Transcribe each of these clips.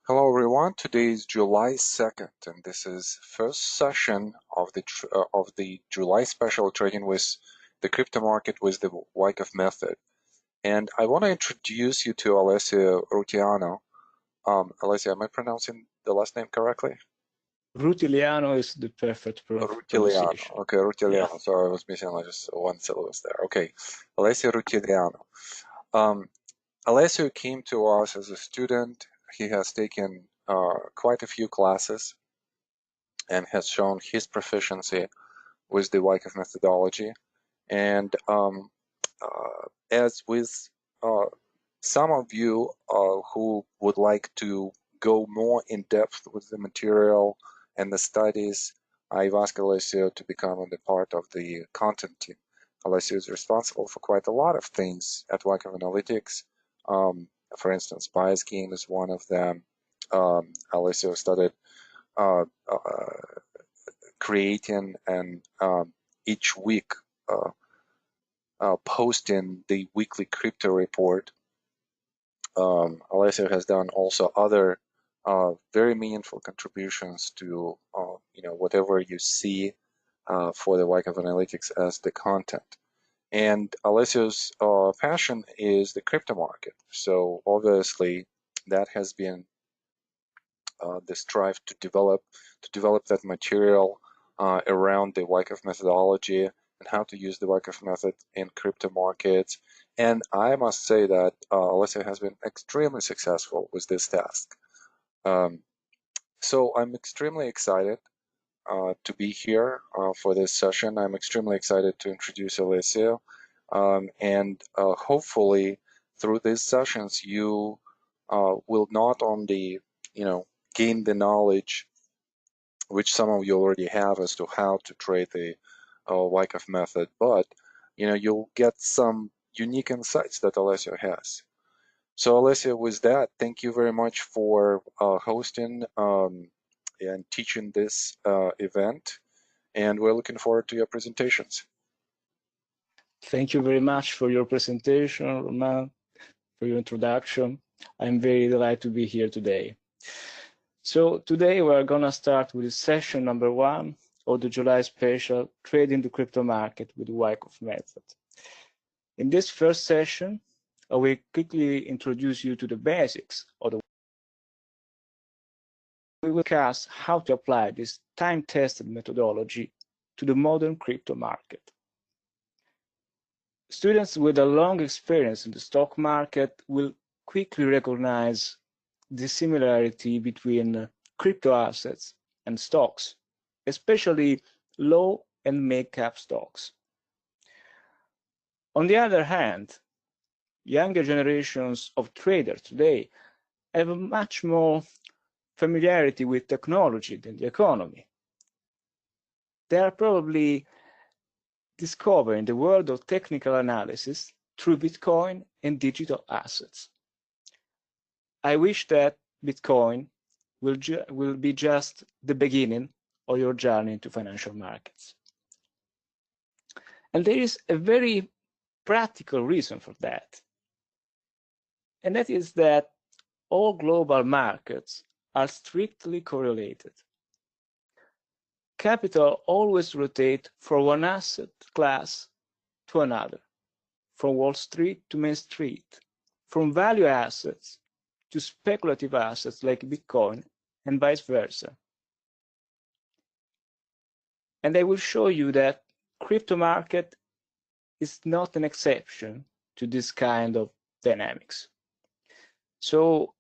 Hello everyone. Today is July 2nd, and this is first session of the July special trading with the crypto market with the Wyckoff method. And I want to introduce you to Alessio Rutigliano. Alessio, am I pronouncing the last name correctly? Rutigliano is the perfect Rutigliano. pronunciation. Okay, Yeah. Rutigliano. So I was missing like just one syllable there. Okay, Alessio Rutigliano. Um, Alessio came to us as a student. He has taken quite a few classes and has shown his proficiency with the Wyckoff methodology. And as with uh, some of you who would like to go more in depth with the material and the studies, I've asked Alessio to become a part of the content team. Alessio is responsible for quite a lot of things at Wyckoff Analytics. For instance, bias game is one of them. Alessio studied uh, uh, creating and each week uh, posting the weekly crypto report. Alessio has done also other very meaningful contributions to whatever you see for the Wyckoff Analytics as the content. And Alessio's passion is the crypto market. So obviously that has been the strive to develop that material around the Wyckoff methodology and how to use the Wyckoff method in crypto markets. And I must say that Alessio has been extremely successful with this task. Um, so I'm extremely excited to be here for this session. I'm extremely excited to introduce Alessio. And hopefully through these sessions, you will not only, gain the knowledge which some of you already have as to how to trade the Wyckoff method, but you'll get some unique insights that Alessio has. So Alessio, with that, thank you very much for hosting and teaching this event, and we're looking forward to your presentations. Thank you very much for your presentation, Roman, for your introduction. I'm very delighted to be here today. So today we're gonna start with session number 1 of the July special, Trading the Crypto Market with the Wyckoff method. In this first session, I will quickly introduce you to the basics of the we will discuss how to apply this time-tested methodology to the modern crypto market. Students with a long experience in the stock market will quickly recognize the similarity between crypto assets and stocks, especially low and mid-cap stocks. On the other hand, younger generations of traders today have much more familiarity with technology than the economy. They are probably discovering the world of technical analysis through Bitcoin and digital assets. I wish that Bitcoin will be just the beginning of your journey into financial markets. And there is a very practical reason for that. And that is that all global markets are strictly correlated. Capital always rotates from one asset class to another, from Wall Street to Main Street, from value assets to speculative assets like Bitcoin and vice versa. And I will show you that crypto market is not an exception to this kind of dynamics. So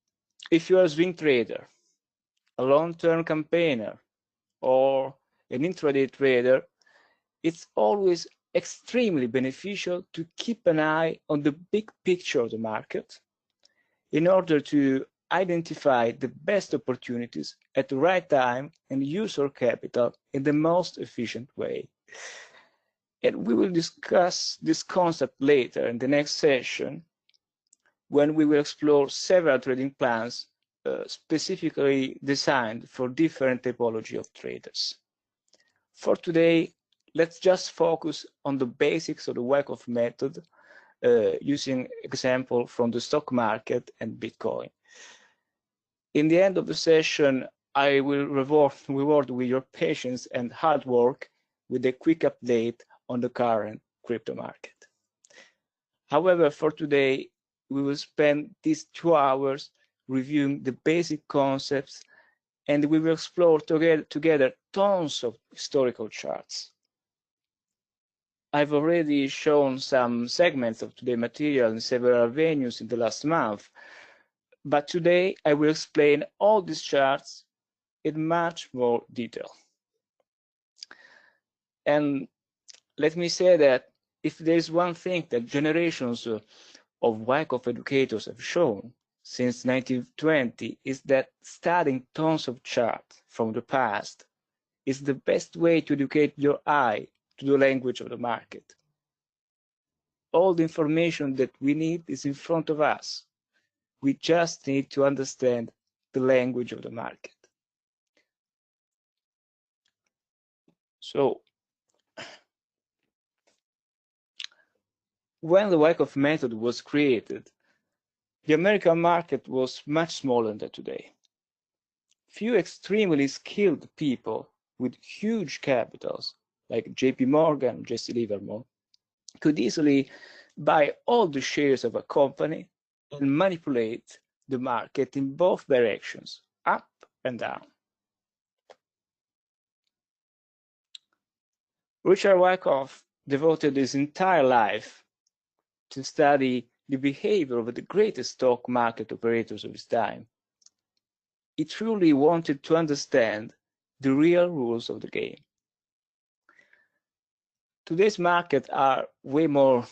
if you are a swing trader, a long-term campaigner, or an intraday trader, it's always extremely beneficial to keep an eye on the big picture of the market in order to identify the best opportunities at the right time and use our capital in the most efficient way. And we will discuss this concept later in the next session when we will explore several trading plans specifically designed for different typology of traders. For today, let's just focus on the basics of the Wyckoff method using example from the stock market and Bitcoin. In the end of the session, I will reward with your patience and hard work with a quick update on the current crypto market. However, for today, we will spend these 2 hours reviewing the basic concepts, and we will explore together tons of historical charts. I've already shown some segments of today's material in several venues in the last month, but today I will explain all these charts in much more detail. And let me say that if there is one thing that generations of Wyckoff educators have shown since 1920 is that studying tons of charts from the past is the best way to educate your eye to the language of the market. All the information that we need is in front of us. We just need to understand the language of the market. So, when the Wyckoff method was created, the American market was much smaller than today. Few extremely skilled people with huge capitals, like JP Morgan, Jesse Livermore, could easily buy all the shares of a company and manipulate the market in both directions, up and down. Richard Wyckoff devoted his entire life to study the behavior of the greatest stock market operators of his time. He truly wanted to understand the real rules of the game. Today's markets are way more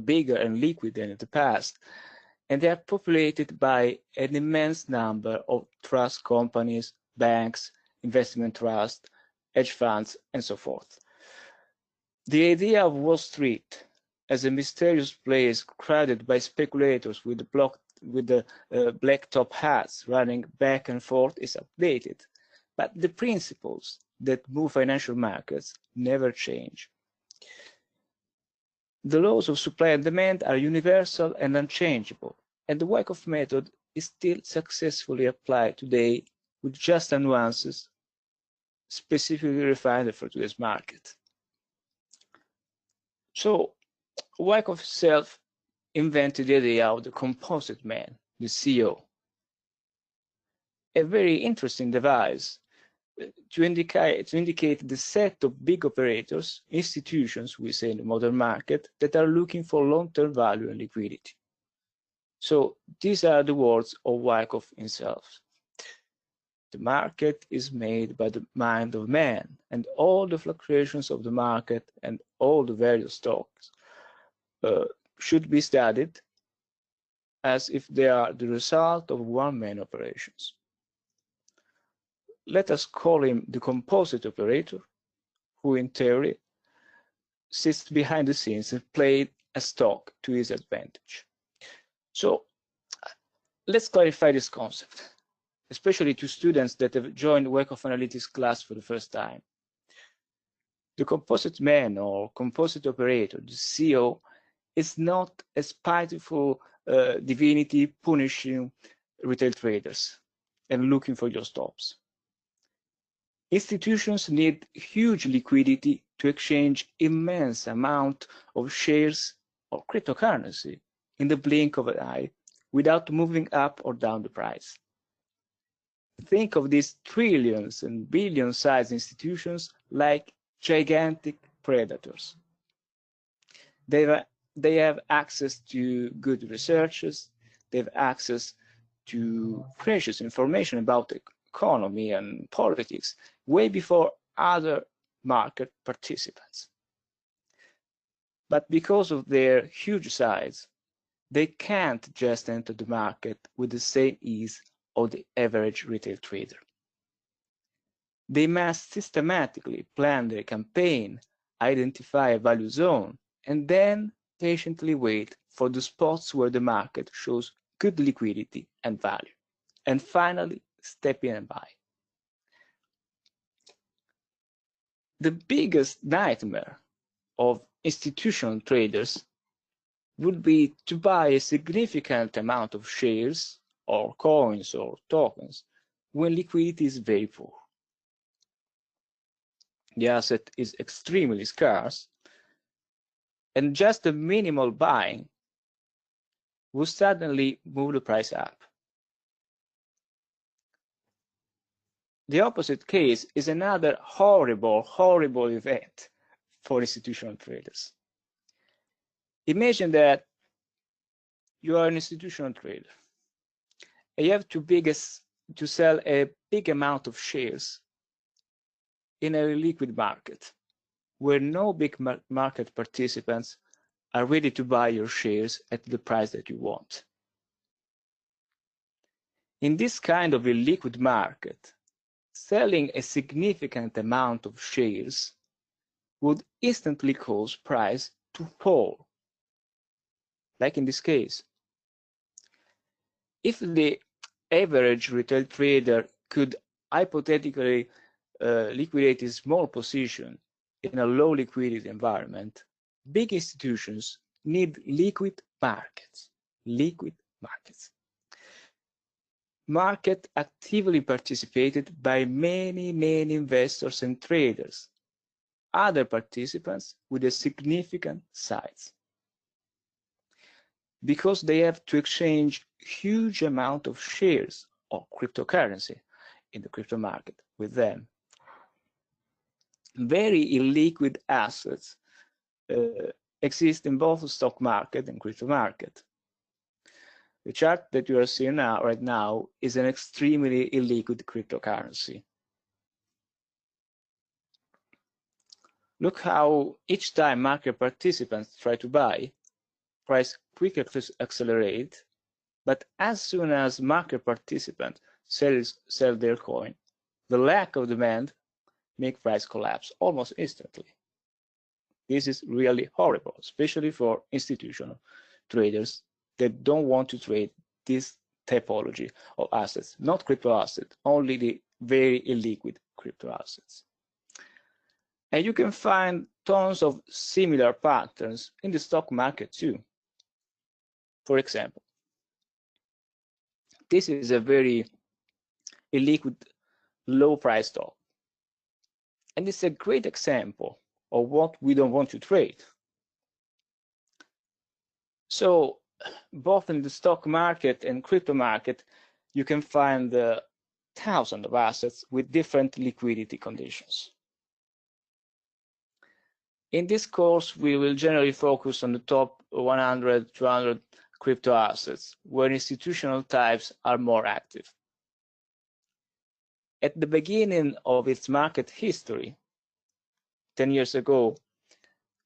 bigger and liquid than in the past, and they are populated by an immense number of trust companies, banks, investment trusts, hedge funds, and so forth. The idea of Wall Street as a mysterious place crowded by speculators with the black top hats running back and forth is outdated, but the principles that move financial markets never change. The laws of supply and demand are universal and unchangeable, and the Wyckoff method is still successfully applied today with just nuances specifically refined for today's market. So, Wyckoff himself invented the idea of the composite man, the CO. A very interesting device to indicate the set of big operators, institutions, we say in the modern market, that are looking for long-term value and liquidity. So these are the words of Wyckoff himself. The market is made by the mind of man, and all the fluctuations of the market and all the various stocks should be studied as if they are the result of one-man operations. Let us call him the composite operator, who in theory sits behind the scenes and plays a stock to his advantage. So let's clarify this concept, especially to students that have joined Wyckoff Analytics class for the first time. The composite man or composite operator, the CO, is not a spiteful divinity punishing retail traders and looking for your stops. Institutions need huge liquidity to exchange immense amount of shares or cryptocurrency in the blink of an eye without moving up or down the price. Think of these trillions and billion-sized institutions like gigantic predators. They have access to good researchers, they have access to precious information about the economy and politics way before other market participants. But because of their huge size, they can't just enter the market with the same ease of the average retail trader. They must systematically plan their campaign, identify a value zone, and then patiently wait for the spots where the market shows good liquidity and value, and finally step in and buy. The biggest nightmare of institutional traders would be to buy a significant amount of shares or coins or tokens when liquidity is very poor. The asset is extremely scarce, and just a minimal buying will suddenly move the price up. The opposite case is another horrible event for institutional traders. Imagine that you are an institutional trader and you have to sell a big amount of shares in a liquid market where no big market participants are ready to buy your shares at the price that you want. In this kind of illiquid market, selling a significant amount of shares would instantly cause price to fall, like in this case. If the average retail trader could hypothetically liquidate his small position in a low liquidity environment, big institutions need liquid markets. Market actively participated by many investors and traders, other participants with a significant size. Because they have to exchange huge amount of shares or cryptocurrency in the crypto market with them. Very illiquid assets exist in both the stock market and crypto market. The chart that you are seeing right now is an extremely illiquid cryptocurrency. Look how each time market participants try to buy, price quickly accelerates, but as soon as market participants sell their coin, the lack of demand makes price collapse almost instantly. This is really horrible, especially for institutional traders that don't want to trade this typology of assets, not crypto assets, only the very illiquid crypto assets. And you can find tons of similar patterns in the stock market too. For example, this is a very illiquid low price stock. And it's a great example of what we don't want to trade. So both in the stock market and crypto market, you can find thousands of assets with different liquidity conditions. In this course, we will generally focus on the top 100, 200 crypto assets, where institutional types are more active. At the beginning of its market history, 10 years ago,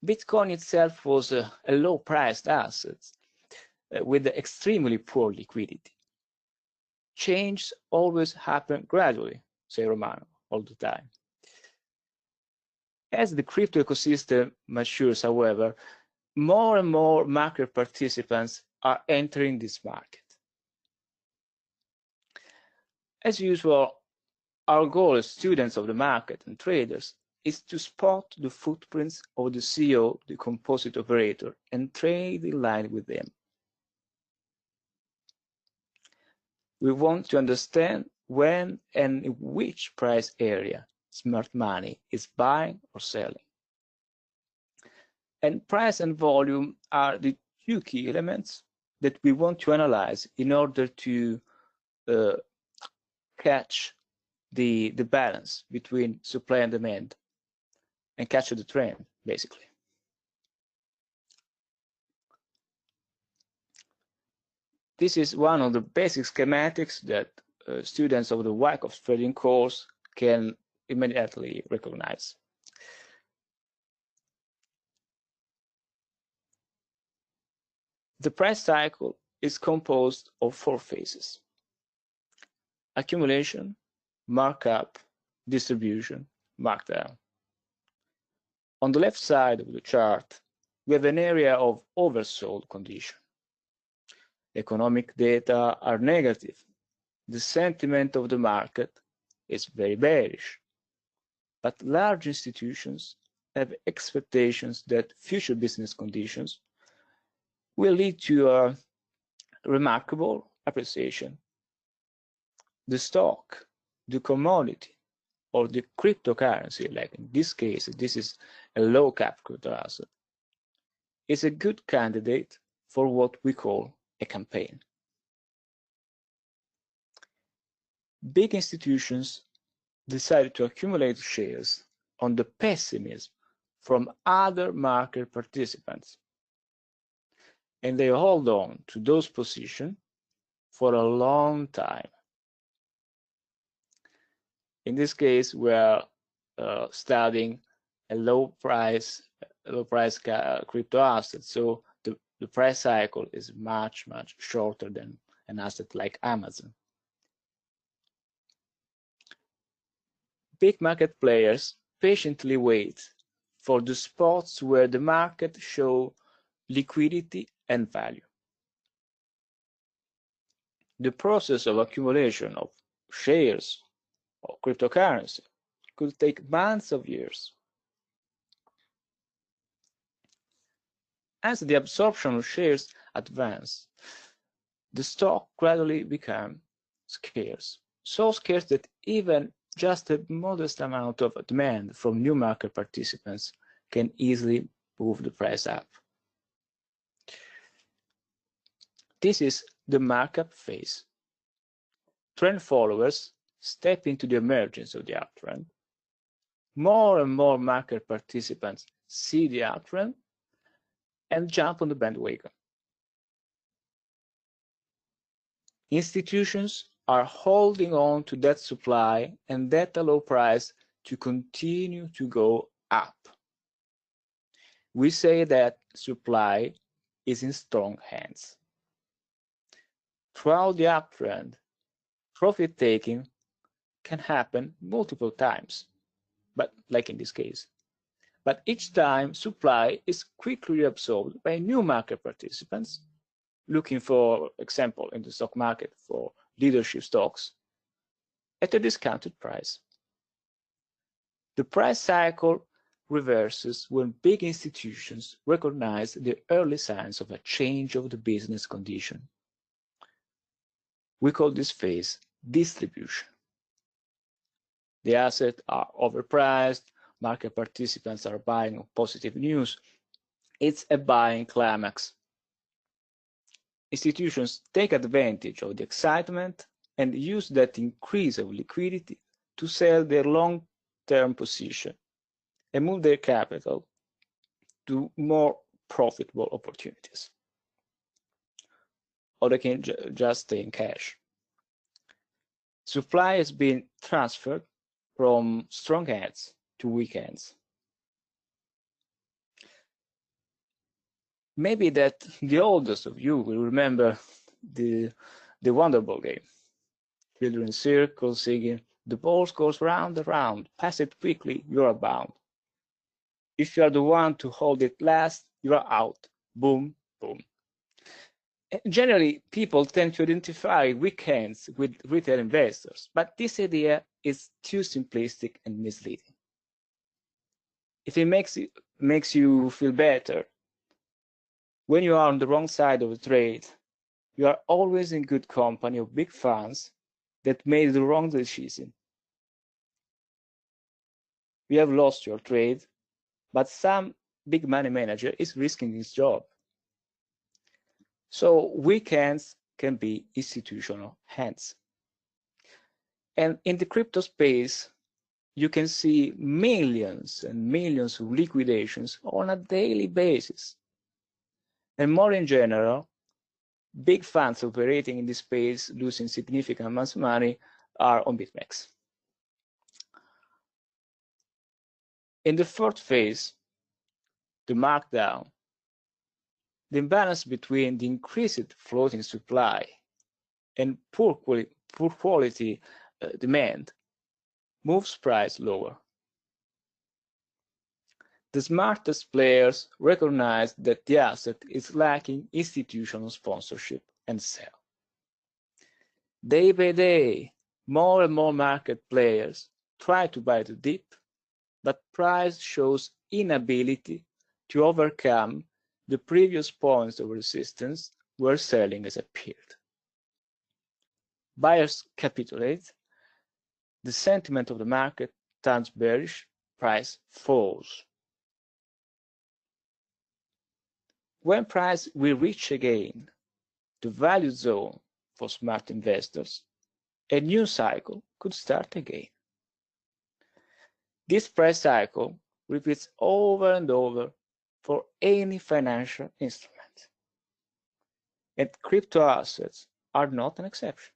Bitcoin itself was a low-priced asset with extremely poor liquidity. Change always happens gradually, say Romano all the time. As the crypto ecosystem matures, however, more and more market participants are entering this market. As usual, our goal as students of the market and traders is to spot the footprints of the CEO, the composite operator, and trade in line with them. We want to understand when and in which price area smart money is buying or selling. And price and volume are the two key elements that we want to analyze in order to catch the balance between supply and demand and catch the trend, basically. This is one of the basic schematics that students of the Wyckoff trading course can immediately recognize. The price cycle is composed of 4 phases: accumulation, markup, distribution, markdown. On the left side of the chart, we have an area of oversold condition. Economic data are negative. The sentiment of the market is very bearish. But large institutions have expectations that future business conditions will lead to a remarkable appreciation the stock, the commodity, or the cryptocurrency, like in this case, this is a low cap crypto asset, is a good candidate for what we call a campaign. Big institutions decided to accumulate shares on the pessimism from other market participants, and they hold on to those positions for a long time. In this case, we are studying a low price crypto asset, so the price cycle is much shorter than an asset like Amazon. Big market players patiently wait for the spots where the market show liquidity and value. The process of accumulation of shares or cryptocurrency could take months of years. As the absorption of shares advance, the stock gradually becomes scarce, so scarce that even just a modest amount of demand from new market participants can easily move the price up. This is the markup phase. Trend followers step into the emergence of the uptrend. More and more market participants see the uptrend and jump on the bandwagon. Institutions are holding on to that supply and that low price to continue to go up. We say that supply is in strong hands. Throughout the uptrend, profit taking can happen multiple times, but like in this case. But each time, supply is quickly reabsorbed by new market participants looking for example in the stock market for leadership stocks at a discounted price. The price cycle reverses when big institutions recognize the early signs of a change of the business condition. We call this phase distribution. The assets are overpriced, market participants are buying on positive news. It's a buying climax. Institutions take advantage of the excitement and use that increase of liquidity to sell their long-term position and move their capital to more profitable opportunities. Or they can just stay in cash. Supply has been transferred from strong hands to weak hands. Maybe that the oldest of you will remember the Wonder Ball game. Children in circles singing, the ball goes round and round, pass it quickly, you are bound. If you are the one to hold it last, you are out. Boom, boom. Generally, people tend to identify weak hands with retail investors, but this idea is too simplistic and misleading. If it makes you feel better, when you are on the wrong side of the trade, you are always in good company of big funds that made the wrong decision. You have lost your trade, but some big money manager is risking his job. So weak hands can be institutional hands. And in the crypto space, you can see millions and millions of liquidations on a daily basis. And more in general, big funds operating in this space losing significant amounts of money are on BitMEX. In the fourth phase, the markdown, the imbalance between the increased floating supply and poor quality demand moves price lower. The smartest players recognize that the asset is lacking institutional sponsorship and sell. Day by day, more and more market players try to buy the dip, but price shows inability to overcome the previous points of resistance where selling has appeared. buyers capitulate, the sentiment of the market turns bearish, price falls. When price will reach again the value zone for smart investors, a new cycle could start again. This price cycle repeats over and over for any financial instrument, and crypto assets are not an exception.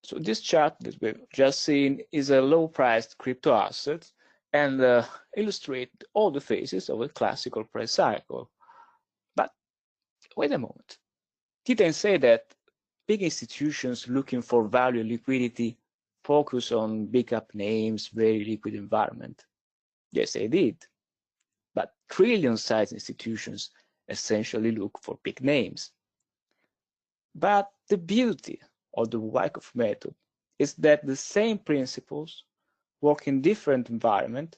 So this chart that we've just seen is a low-priced crypto asset and illustrate all the phases of a classical price cycle. But wait a moment. Did I say that big institutions looking for value and liquidity focus on big cap names, very liquid environment? Yes, I did. But trillion-sized institutions essentially look for big names. But the beauty of the Wyckoff method is that the same principles work in different environments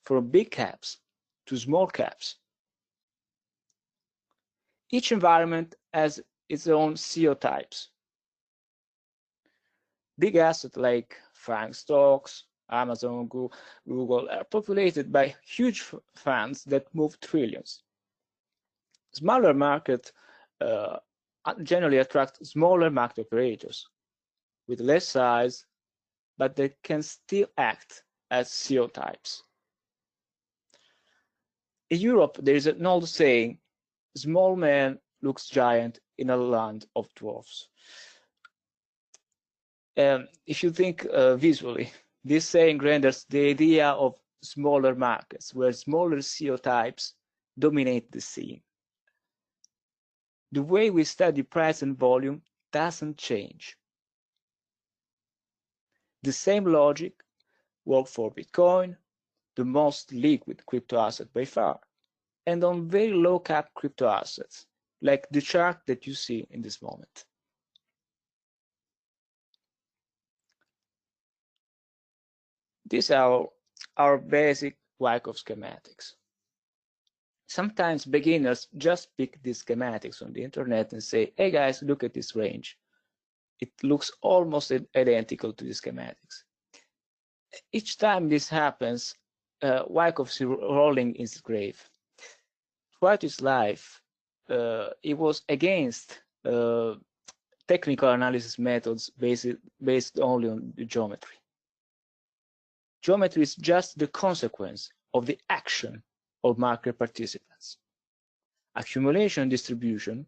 from big caps to small caps. Each environment has its own CEO types. Big assets like FANG stocks, Amazon, Google are populated by huge funds that move trillions. Smaller markets generally attract smaller market operators with less size, but they can still act as CEO types. In Europe, there is an old saying, small man looks giant in a land of dwarfs. If you think visually, this saying renders the idea of smaller markets where smaller CEO types dominate the scene. The way we study price and volume doesn't change. The same logic works for Bitcoin, the most liquid crypto asset by far, and on very low cap crypto assets, like the chart that you see in this moment. These are our basic Wyckoff schematics. Sometimes beginners just pick these schematics on the internet and say, hey guys, look at this range. It looks almost identical to the schematics. Each time this happens, Wyckoff is rolling in his grave. Throughout his life, he was against technical analysis methods based only on the geometry. Geometry is just the consequence of the action of market participants. Accumulation and distribution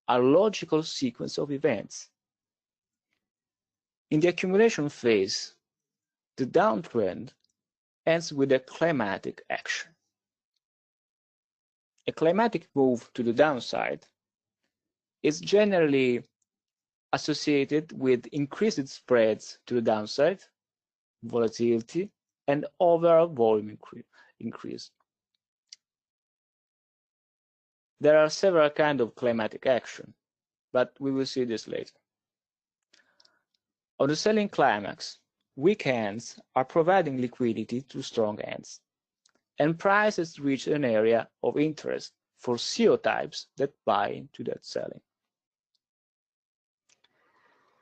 are logical sequence of events. In the accumulation phase, the downtrend ends with a climatic action. A climatic move to the downside is generally associated with increased spreads to the downside, volatility, and overall volume increase. There are several kinds of climatic action, but we will see this later. On the selling climax, weak hands are providing liquidity to strong hands, and prices reach an area of interest for CEO types that buy into that selling.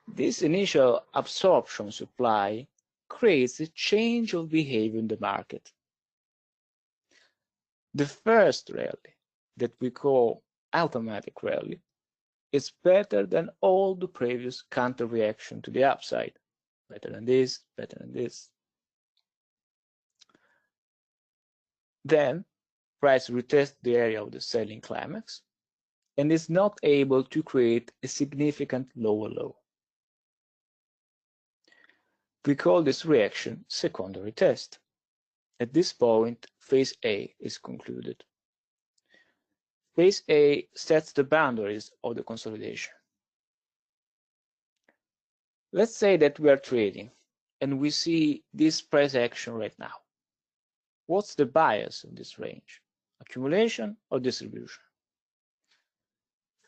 This initial absorption supply creates a change of behavior in the market. The first rally, that we call automatic rally, is better than all the previous counter reaction to the upside. Better than this, better than this. Then price retests the area of the selling climax and is not able to create a significant lower low. We call this reaction secondary test. At this point, phase A is concluded. Phase A sets the boundaries of the consolidation. Let's say that we are trading and we see this price action right now. What's the bias in this range? Accumulation or distribution?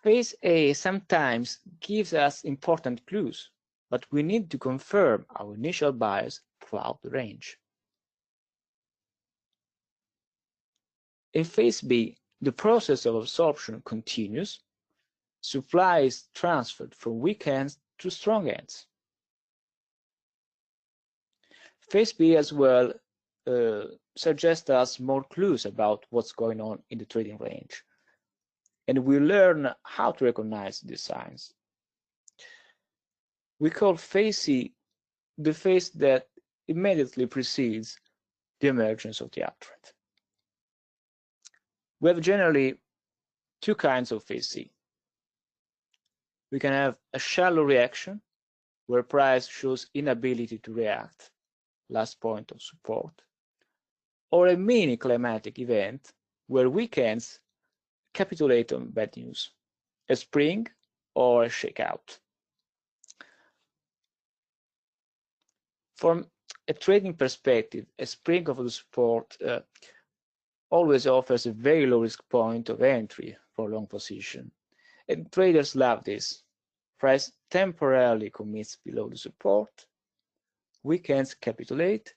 Phase A sometimes gives us important clues, but we need to confirm our initial bias throughout the range. In phase B, the process of absorption continues. Supply is transferred from weak hands to strong hands. Phase B as well suggests us more clues about what's going on in the trading range. And we learn how to recognize these signs. We call phase C the phase that immediately precedes the emergence of the uptrend. We have generally two kinds of phase C. We can have a shallow reaction, where price shows inability to react, last point of support, or a mini climatic event where weekends capitulate on bad news, a spring or a shakeout. From a trading perspective, a spring of the support always offers a very low risk point of entry for a long position, and traders love this. Price temporarily commits below the support, weekends capitulate,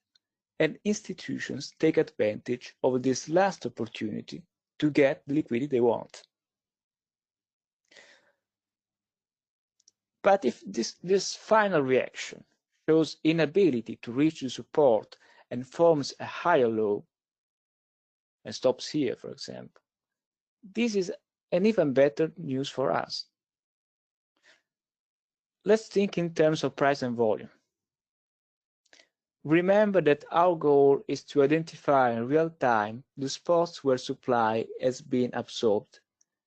and institutions take advantage of this last opportunity to get the liquidity they want. But if this final reaction shows inability to reach the support and forms a higher low and stops here, for example, this is an even better news for us. Let's think in terms of price and volume. Remember that our goal is to identify in real time the spots where supply has been absorbed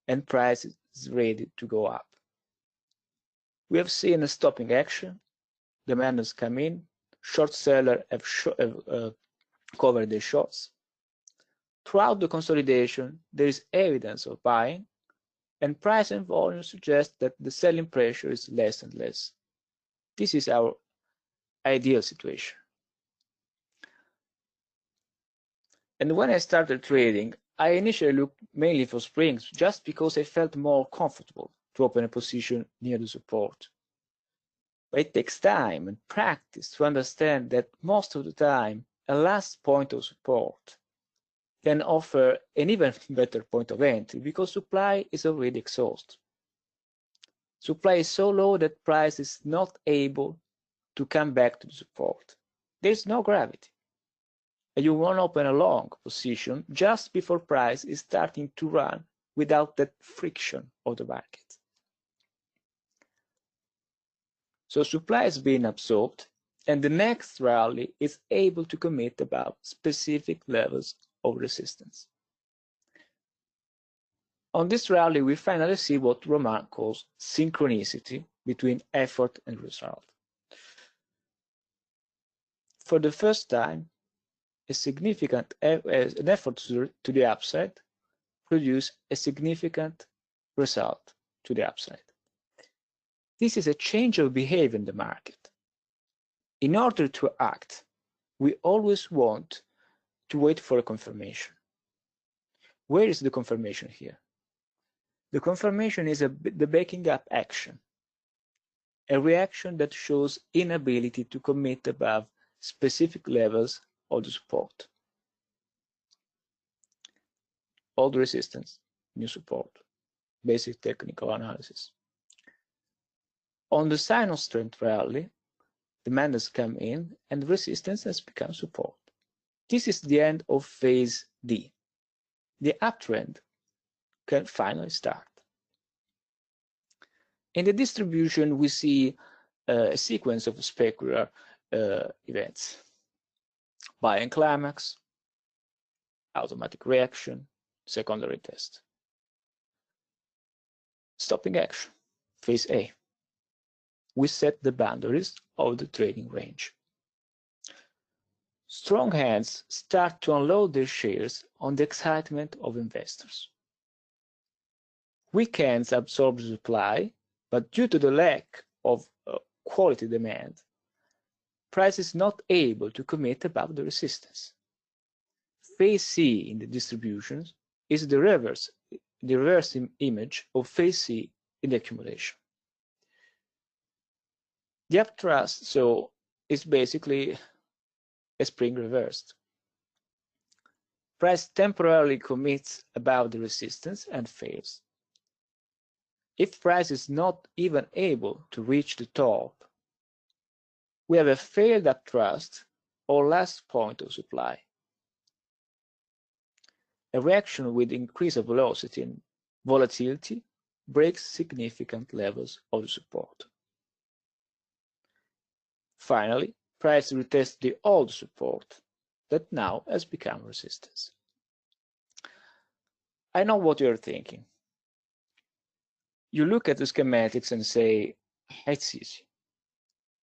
and price is ready to go up. We have seen a stopping action, demand has come in, short sellers have covered their shorts. Throughout the consolidation, there is evidence of buying, and price and volume suggest that the selling pressure is less and less. This is our ideal situation. And when I started trading, I initially looked mainly for springs just because I felt more comfortable to open a position near the support. But it takes time and practice to understand that most of the time, a last point of support can offer an even better point of entry because supply is already exhausted. Supply is so low that price is not able to come back to the support. There is no gravity. And you won't open a long position just before price is starting to run without that friction of the market. So supply is being absorbed, and the next rally is able to commit about specific levels of resistance. On this rally, we finally see what Roman calls synchronicity between effort and result. For the first time, an effort to the upside produces a significant result to the upside. This is a change of behavior in the market. In order to act, we always want to wait for a confirmation. Where is the confirmation here? The confirmation is the backing up action, a reaction that shows inability to commit above specific levels of the support. Old resistance, new support, basic technical analysis. On the sign of strength rally, demand has come in and resistance has become support. This is the end of phase D. The uptrend can finally start. In the distribution, we see a sequence of specular events. Buying climax, automatic reaction, secondary test. Stopping action, phase A. We set the boundaries of the trading range. Strong hands start to unload their shares on the excitement of investors. Weak hands absorb supply, but due to the lack of quality demand, price is not able to commit above the resistance. Phase C in the distributions is the reverse image of phase C in the accumulation. The upthrust, so, is basically a spring reversed. price temporarily commits above the resistance and fails. If price is not even able to reach the top, we have a failed at trust or last point of supply. A reaction with increase of velocity and volatility breaks significant levels of the support. Finally, price retests the old support that now has become resistance. I know what you're thinking. You look at the schematics and say, it's easy.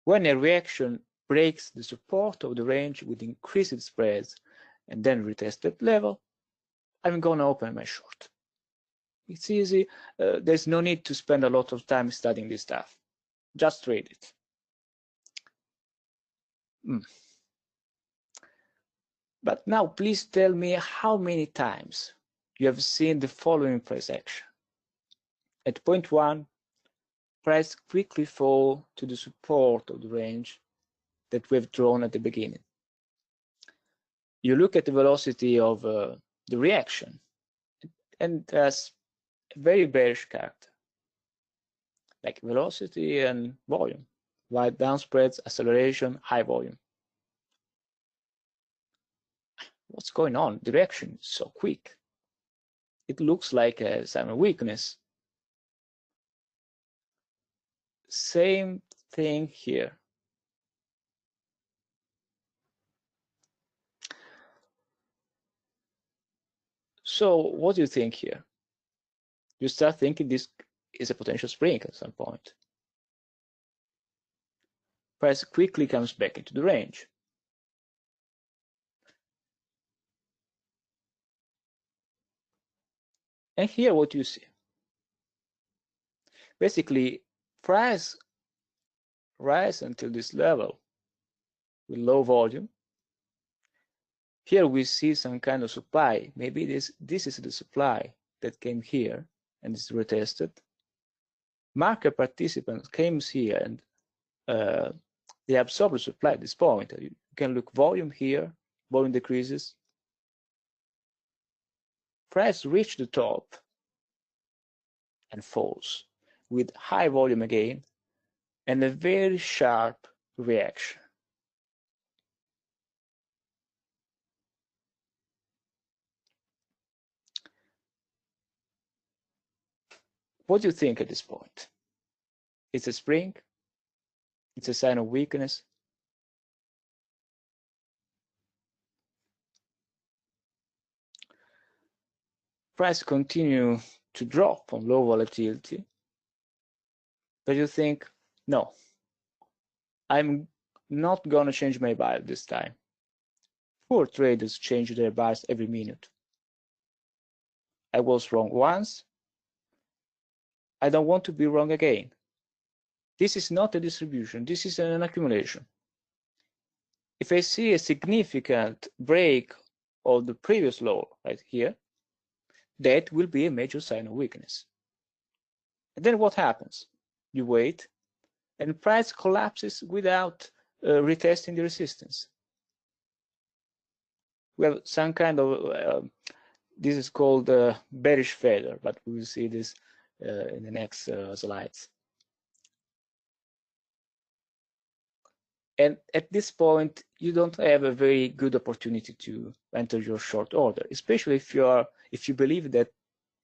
When a reaction breaks the support of the range with increased spreads and then retests that level, I'm going to open my short. It's easy. There's no need to spend a lot of time studying this stuff. Just trade it. But now please tell me how many times you have seen the following price action. At point 1, price quickly fall to the support of the range that we've drawn at the beginning. You look at the velocity of the reaction, and it has a very bearish character, like velocity and volume, wide down spreads, acceleration, high volume. What's going on? The reaction is so quick. It looks like a sign of weakness. Same thing here. So what do you think here? You start thinking this is a potential spring at some point. Price quickly comes back into the range. And here what you see. Basically, price rise until this level with low volume. Here we see some kind of supply. Maybe this is the supply that came here and is retested. Market participants came here and they absorb the supply at this point. You can look volume here, volume decreases. Price reached the top and falls with high volume again and a very sharp reaction. What do you think at this point? It's a spring? It's a sign of weakness? Price continue to drop on low volatility, but you think, no, I'm not gonna change my buy this time. Poor traders change their buys every minute. I was wrong once. I don't want to be wrong again. This is not a distribution, this is an accumulation. If I see a significant break of the previous low right here, that will be a major sign of weakness. And then what happens? You wait, and price collapses without retesting the resistance. We have some kind of, this is called bearish failure, but we will see this in the next slides. And at this point, you don't have a very good opportunity to enter your short order, especially if you believe that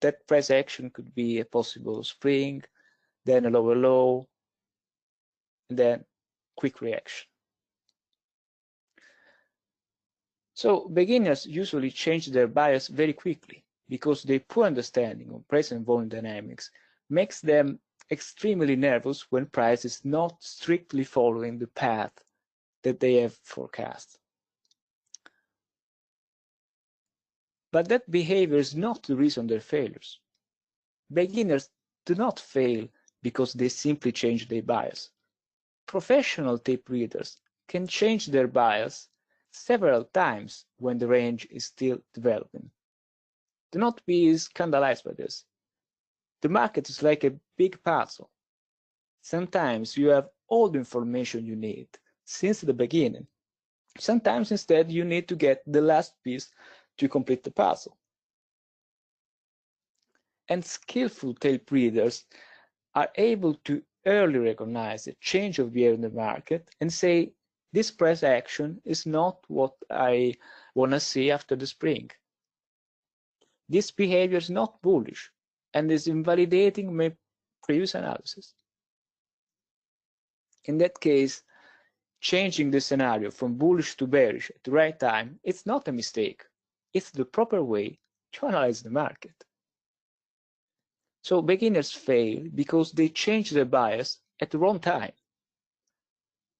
that price action could be a possible spring, then a lower low, and then quick reaction. So beginners usually change their bias very quickly because their poor understanding of price and volume dynamics makes them extremely nervous when price is not strictly following the path that they have forecast. But that behavior is not the reason they're failures. Beginners do not fail because they simply change their bias. Professional tape readers can change their bias several times when the range is still developing. Do not be scandalized by this. The market is like a big puzzle. Sometimes you have all the information you need since the beginning. Sometimes instead you need to get the last piece to complete the puzzle. And skillful tape readers are able to early recognize a change of behavior in the market and say, this price action is not what I want to see after the spring. This behavior is not bullish and is invalidating my previous analysis. In that case, changing the scenario from bullish to bearish at the right time, it's not a mistake. It's the proper way to analyze the market. So beginners fail because they change their bias at the wrong time.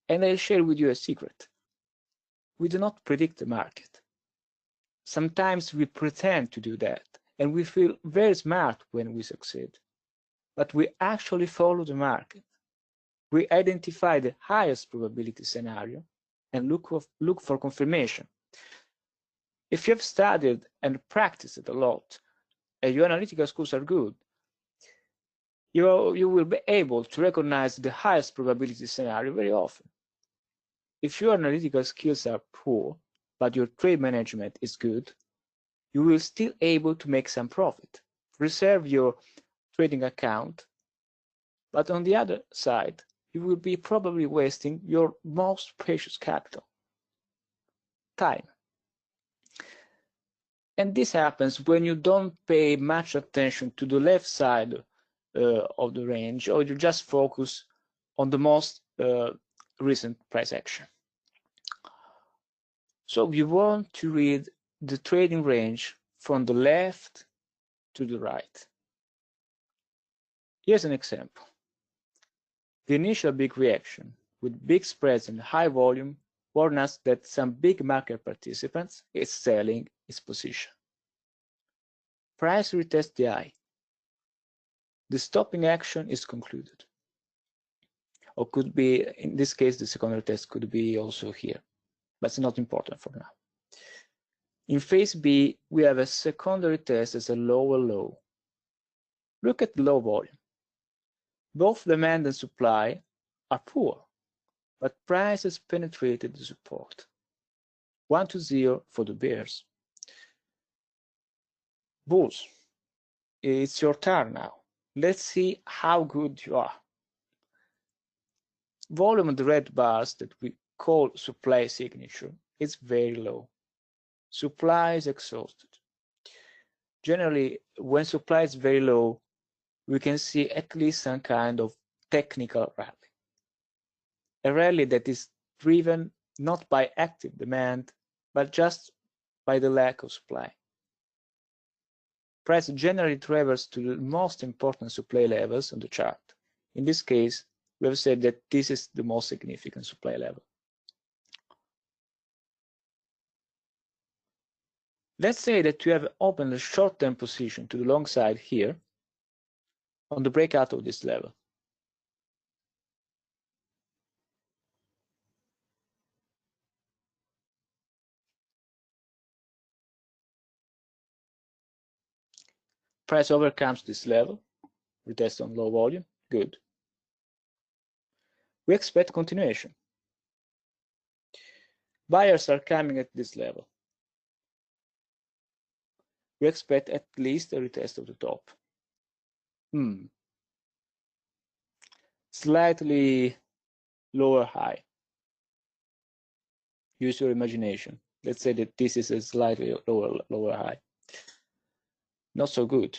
And I'll share with you a secret. We do not predict the market. Sometimes we pretend to do that, and we feel very smart when we succeed. But we actually follow the market. We identify the highest probability scenario and look for confirmation. If you have studied and practiced it a lot, and your analytical skills are good, you will be able to recognize the highest probability scenario very often. If your analytical skills are poor, but your trade management is good, you will still able to make some profit. Reserve your trading account, but on the other side, you will be probably wasting your most precious capital, time. And this happens when you don't pay much attention to the left side of the range, or you just focus on the most recent price action. So you want to read the trading range from the left to the right. Here's an example. The initial big reaction with big spreads and high volume warn us that some big market participants is selling its position. Price retests the high. The stopping action is concluded. Or could be, in this case, the secondary test could be also here, but it's not important for now. In phase B, we have a secondary test as a lower low. Look at the low volume. Both demand and supply are poor, but price has penetrated the support. 1-0 for the bears. Bulls, it's your turn now. Let's see how good you are. Volume of the red bars that we call supply signature is very low. Supply is exhausted. Generally, when supply is very low, we can see at least some kind of technical rally. A rally that is driven not by active demand, but just by the lack of supply. Price generally travels to the most important supply levels on the chart. In this case, we have said that this is the most significant supply level. Let's say that you have opened a short-term position to the long side here on the breakout of this level. Price overcomes this level, retest on low volume, good. We expect continuation. Buyers are coming at this level. We expect at least a retest of the top. Slightly lower high. Use your imagination. Let's say that this is a slightly lower high. Not so good.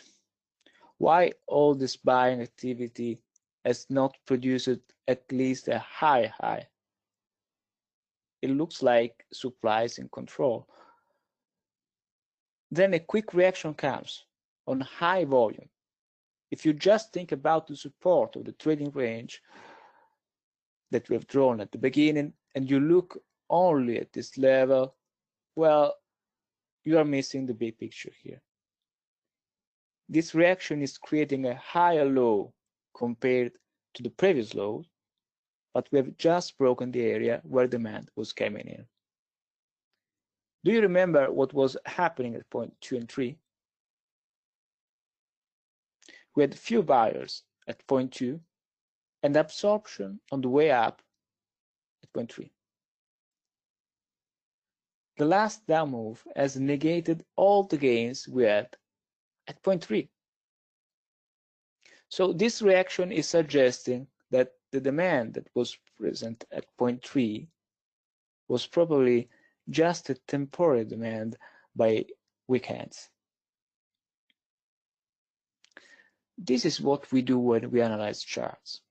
Why all this buying activity has not produced at least a high high? It looks like supply is in control. Then a quick reaction comes on high volume. If you just think about the support of the trading range that we have drawn at the beginning, and you look only at this level, well, you are missing the big picture here. This reaction is creating a higher low compared to the previous low, but we have just broken the area where demand was coming in. Do you remember what was happening at point 2 and 3? We had few buyers at point 2 and absorption on the way up at point 3. the last down move has negated all the gains we had at point 3. So this reaction is suggesting that the demand that was present at point 3 was probably just a temporary demand by weak hands. This is what we do when we analyze charts.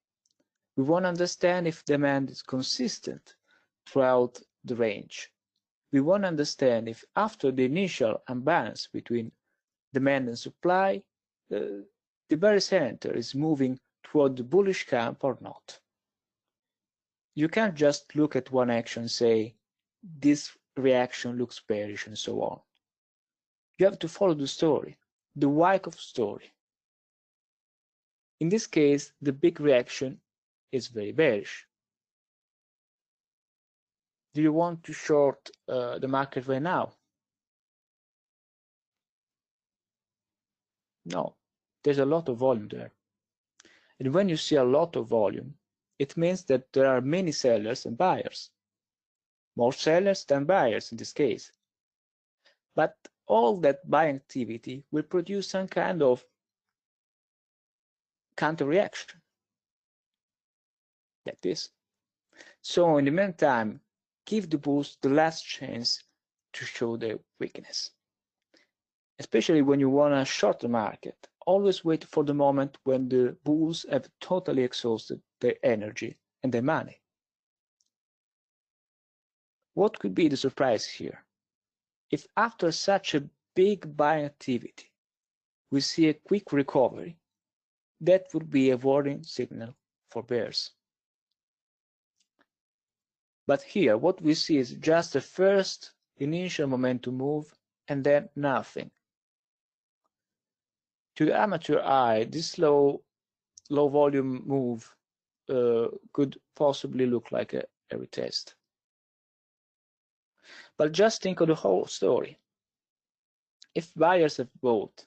We want to understand if demand is consistent throughout the range. We want to understand if after the initial imbalance between demand and supply, the bearish center is moving toward the bullish camp or not. You can't just look at one action and say, this reaction looks bearish and so on. You have to follow the story, the Wyckoff story. In this case, the big reaction is very bearish. Do you want to short the market right now? No, there's a lot of volume there. And when you see a lot of volume, it means that there are many sellers and buyers. More sellers than buyers in this case. But all that buying activity will produce some kind of counter reaction, like this. So in the meantime, give the bulls the last chance to show their weakness. Especially when you want to short the market, always wait for the moment when the bulls have totally exhausted their energy and their money. What could be the surprise here? If after such a big buying activity, we see a quick recovery, that would be a warning signal for bears. But here, what we see is just the first initial momentum move and then nothing. To the amateur eye, this low volume move could possibly look like a retest. But just think of the whole story. If buyers have bought,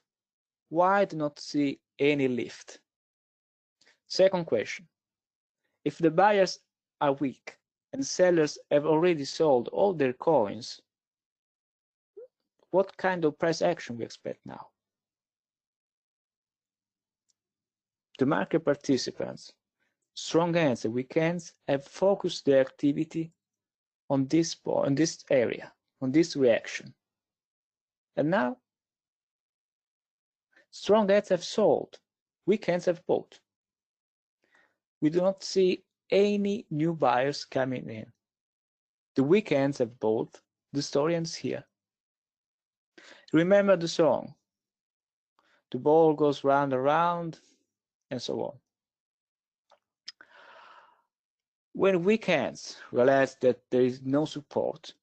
why do not see any lift? Second question, if the buyers are weak and sellers have already sold all their coins, what kind of price action we expect now? The market participants, strong hands and weak hands, have focused their activity on this point, on this area, on this reaction. And now, strong hands have sold, weak hands have bought. We do not see any new buyers coming in. The weak hands have bought, the story ends here. Remember the song, the ball goes round and round, and so on. When weak hands realize that there is no support,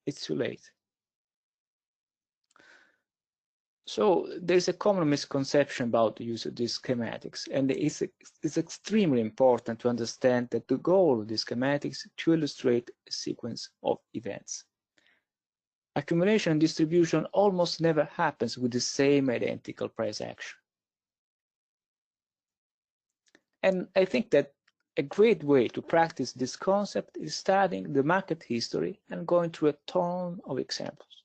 it's too late. So there's a common misconception about the use of these schematics, and it's extremely important to understand that the goal of these schematics is to illustrate a sequence of events. Accumulation and distribution almost never happens with the same identical price action. And I think that a great way to practice this concept is studying the market history and going through a ton of examples.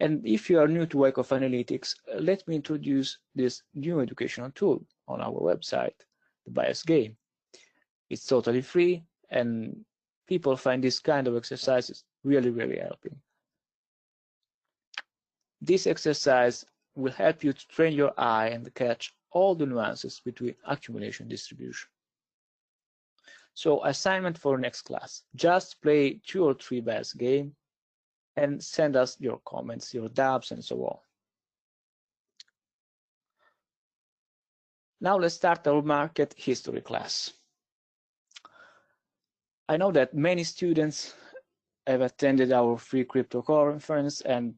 And if you are new to Wyckoff Analytics, let me introduce this new educational tool on our website, the Bias Game. It's totally free, and people find this kind of exercises really, really helping. This exercise will help you to train your eye and catch all the nuances between accumulation and distribution. So assignment for next class, just play 2 or 3 Bias Game and send us your comments, your doubts, and so on. Now let's start our market history class. I know that many students have attended our free crypto conference, and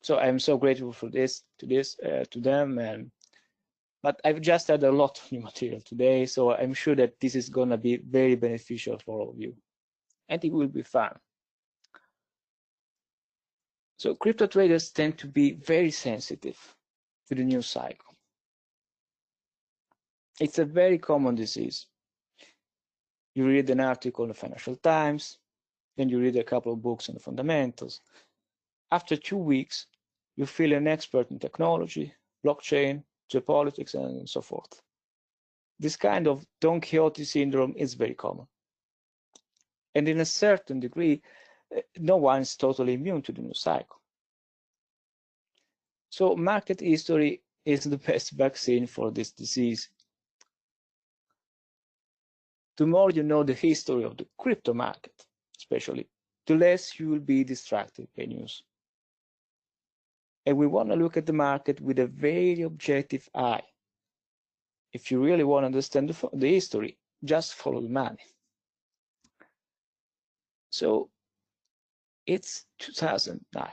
so I'm so grateful for to them. But I've just had a lot of new material today, so I'm sure that this is going to be very beneficial for all of you, and it will be fun. So crypto traders tend to be very sensitive to the news cycle. It's a very common disease. You read an article in the Financial Times, then you read a couple of books on the fundamentals. After 2 weeks, you feel an expert in technology, blockchain, geopolitics, and so forth. This kind of Don Quixote syndrome is very common. And in a certain degree, no one is totally immune to the new cycle. So market history is the best vaccine for this disease. The more you know the history of the crypto market, especially, the less you will be distracted by news. And we want to look at the market with a very objective eye. If you really want to understand the history, just follow the money. So it's 2009.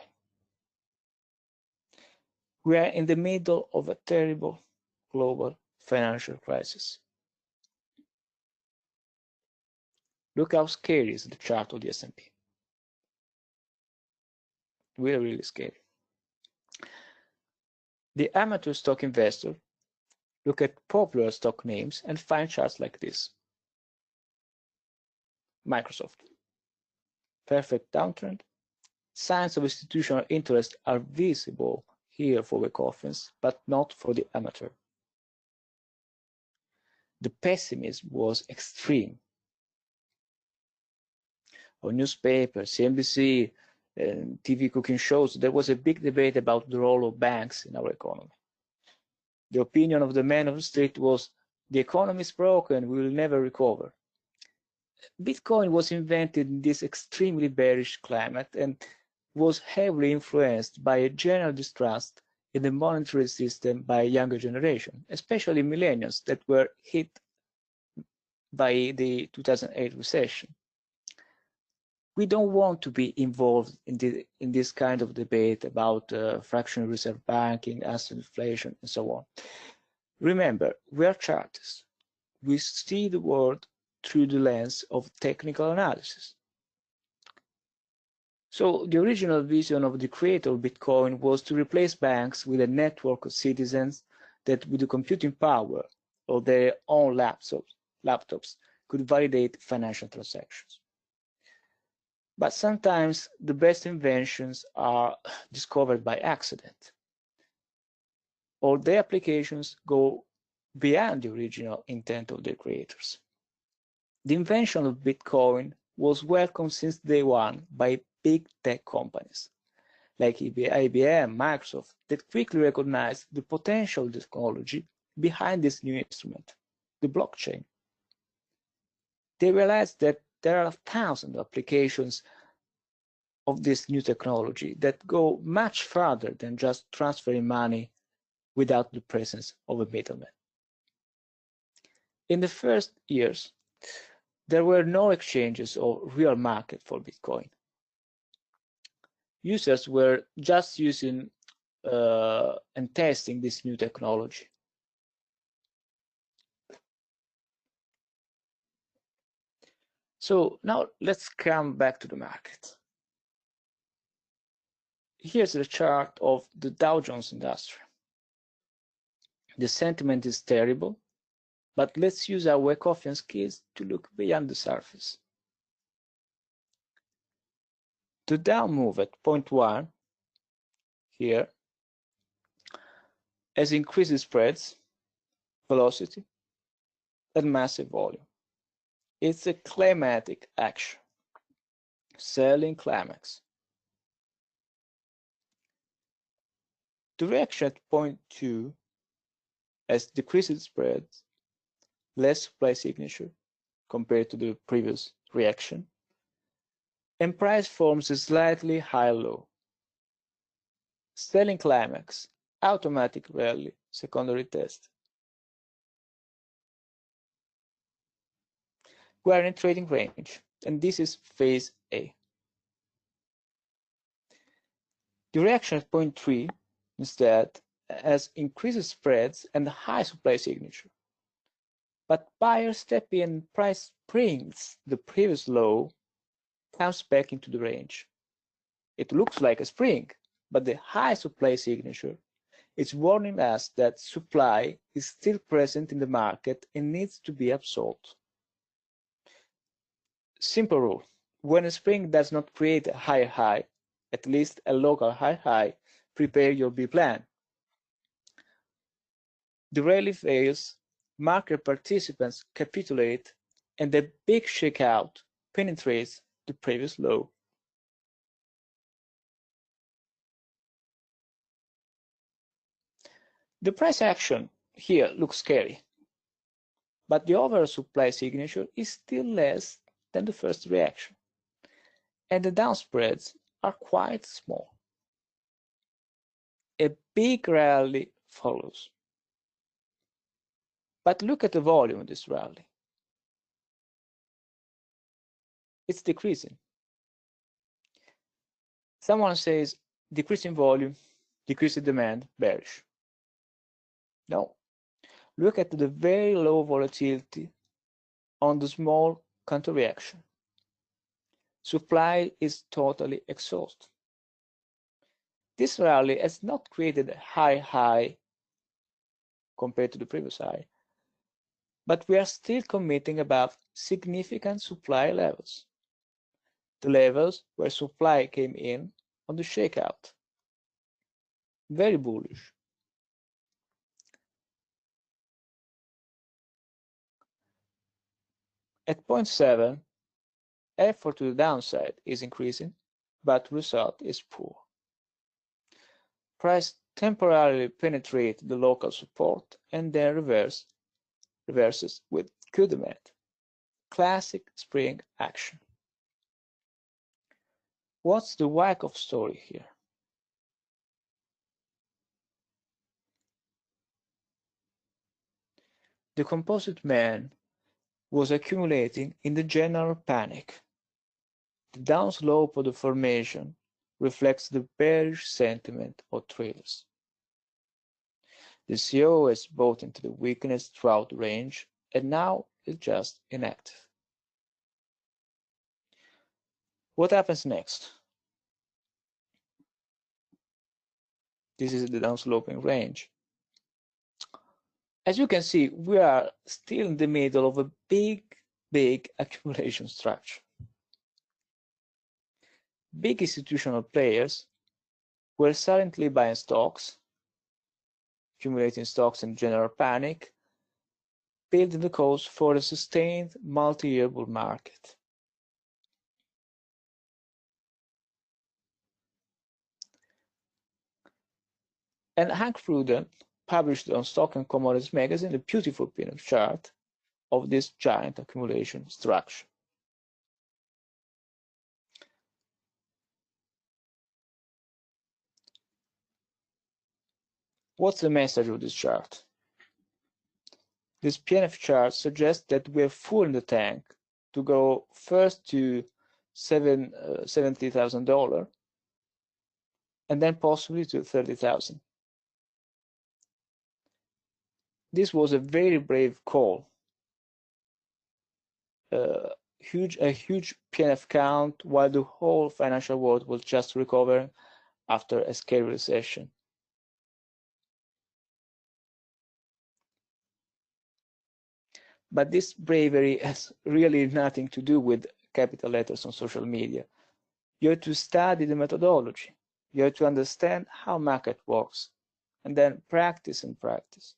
We are in the middle of a terrible global financial crisis. Look how scary is the chart of the S&P. Really, really scary. The amateur stock investor look at popular stock names and find charts like this. Microsoft. Perfect downtrend. Signs of institutional interest are visible here for the coffins, but not for the amateur. The pessimism was extreme. On newspapers, CNBC, and TV cooking shows, there was a big debate about the role of banks in our economy. The opinion of the man of the street was, the economy is broken, we will never recover. Bitcoin was invented in this extremely bearish climate and was heavily influenced by a general distrust in the monetary system by a younger generation, especially millennials that were hit by the 2008 recession. We don't want to be involved in this kind of debate about fractional reserve banking, asset inflation, and so on. Remember, we are chartists. We see the world through the lens of technical analysis. So the original vision of the creator of Bitcoin was to replace banks with a network of citizens that with the computing power of their own laptops could validate financial transactions. But sometimes the best inventions are discovered by accident, or their applications go beyond the original intent of their creators. The invention of Bitcoin was welcomed since day one by big tech companies like IBM, Microsoft, that quickly recognized the potential technology behind this new instrument, the blockchain. They realized that there are thousands of applications of this new technology that go much further than just transferring money without the presence of a middleman. In the first years, there were no exchanges or real market for Bitcoin. Users were just using and testing this new technology. So now let's come back to the market. Here's a chart of the Dow Jones Industrial. The sentiment is terrible, but let's use our Wyckofian skills to look beyond the surface. The Dow move at point 1 here has increased spreads, velocity, and massive volume. It's a climatic action, selling climax. The reaction at point 2 has decreased spreads, less supply signature compared to the previous reaction, and price forms a slightly higher low. Selling climax, automatic rally, secondary test. We are in trading range, and this is phase A. The reaction at point 3 instead has increased spreads and high supply signature. But buyers step in, price springs the previous low, comes back into the range. It looks like a spring, but the high supply signature is warning us that supply is still present in the market and needs to be absorbed. Simple rule, when a spring does not create a higher high, at least a local high, prepare your B plan. The rally fails, market participants capitulate, and the big shakeout penetrates the previous low. The price action here looks scary, but the overall supply signature is still less than the first reaction, and the down spreads are quite small. A big rally follows. But look at the volume of this rally. It's decreasing. Someone says decreasing volume, decreasing demand, bearish. No. Look at the very low volatility on the small counter reaction. Supply is totally exhausted. This rally has not created a high compared to the previous high, but we are still committing above significant supply levels, the levels where supply came in on the shakeout. Very bullish. At 0.7, effort to the downside is increasing, but result is poor. Price temporarily penetrates the local support and then reverses with good demand. Classic spring action. What's the Wyckoff story here? The composite man was accumulating in the general panic. The downslope of the formation reflects the bearish sentiment of traders. The CO has bought into the weakness throughout the range and now is just inactive. What happens next? This is the downsloping range. As you can see, we are still in the middle of a big accumulation structure. Big institutional players were silently buying stocks, accumulating stocks in general panic, building the cause for a sustained multi-year bull market. And Hank Fruden published on Stock and Commodities magazine a beautiful pin-up chart of this giant accumulation structure. What's the message of this chart? This PNF chart suggests that we have full in the tank to go first to $70,000 and then possibly to 30,000. This was a very brave call. A huge PNF count while the whole financial world was just recovering after a scary recession. But this bravery has really nothing to do with capital letters on social media. You have to study the methodology. You have to understand how market works, and then practice and practice.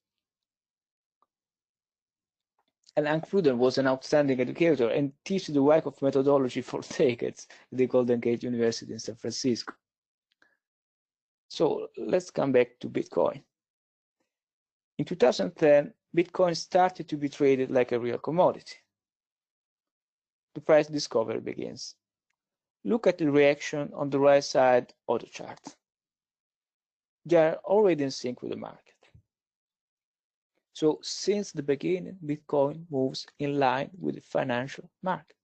And Hank Fruden was an outstanding educator and teaches the Wyckoff methodology for decades at the Golden Gate University in San Francisco. So let's come back to Bitcoin. In 2010, Bitcoin started to be traded like a real commodity. The price discovery begins. Look at the reaction on the right side of the chart. They are already in sync with the market. So since the beginning, Bitcoin moves in line with the financial market.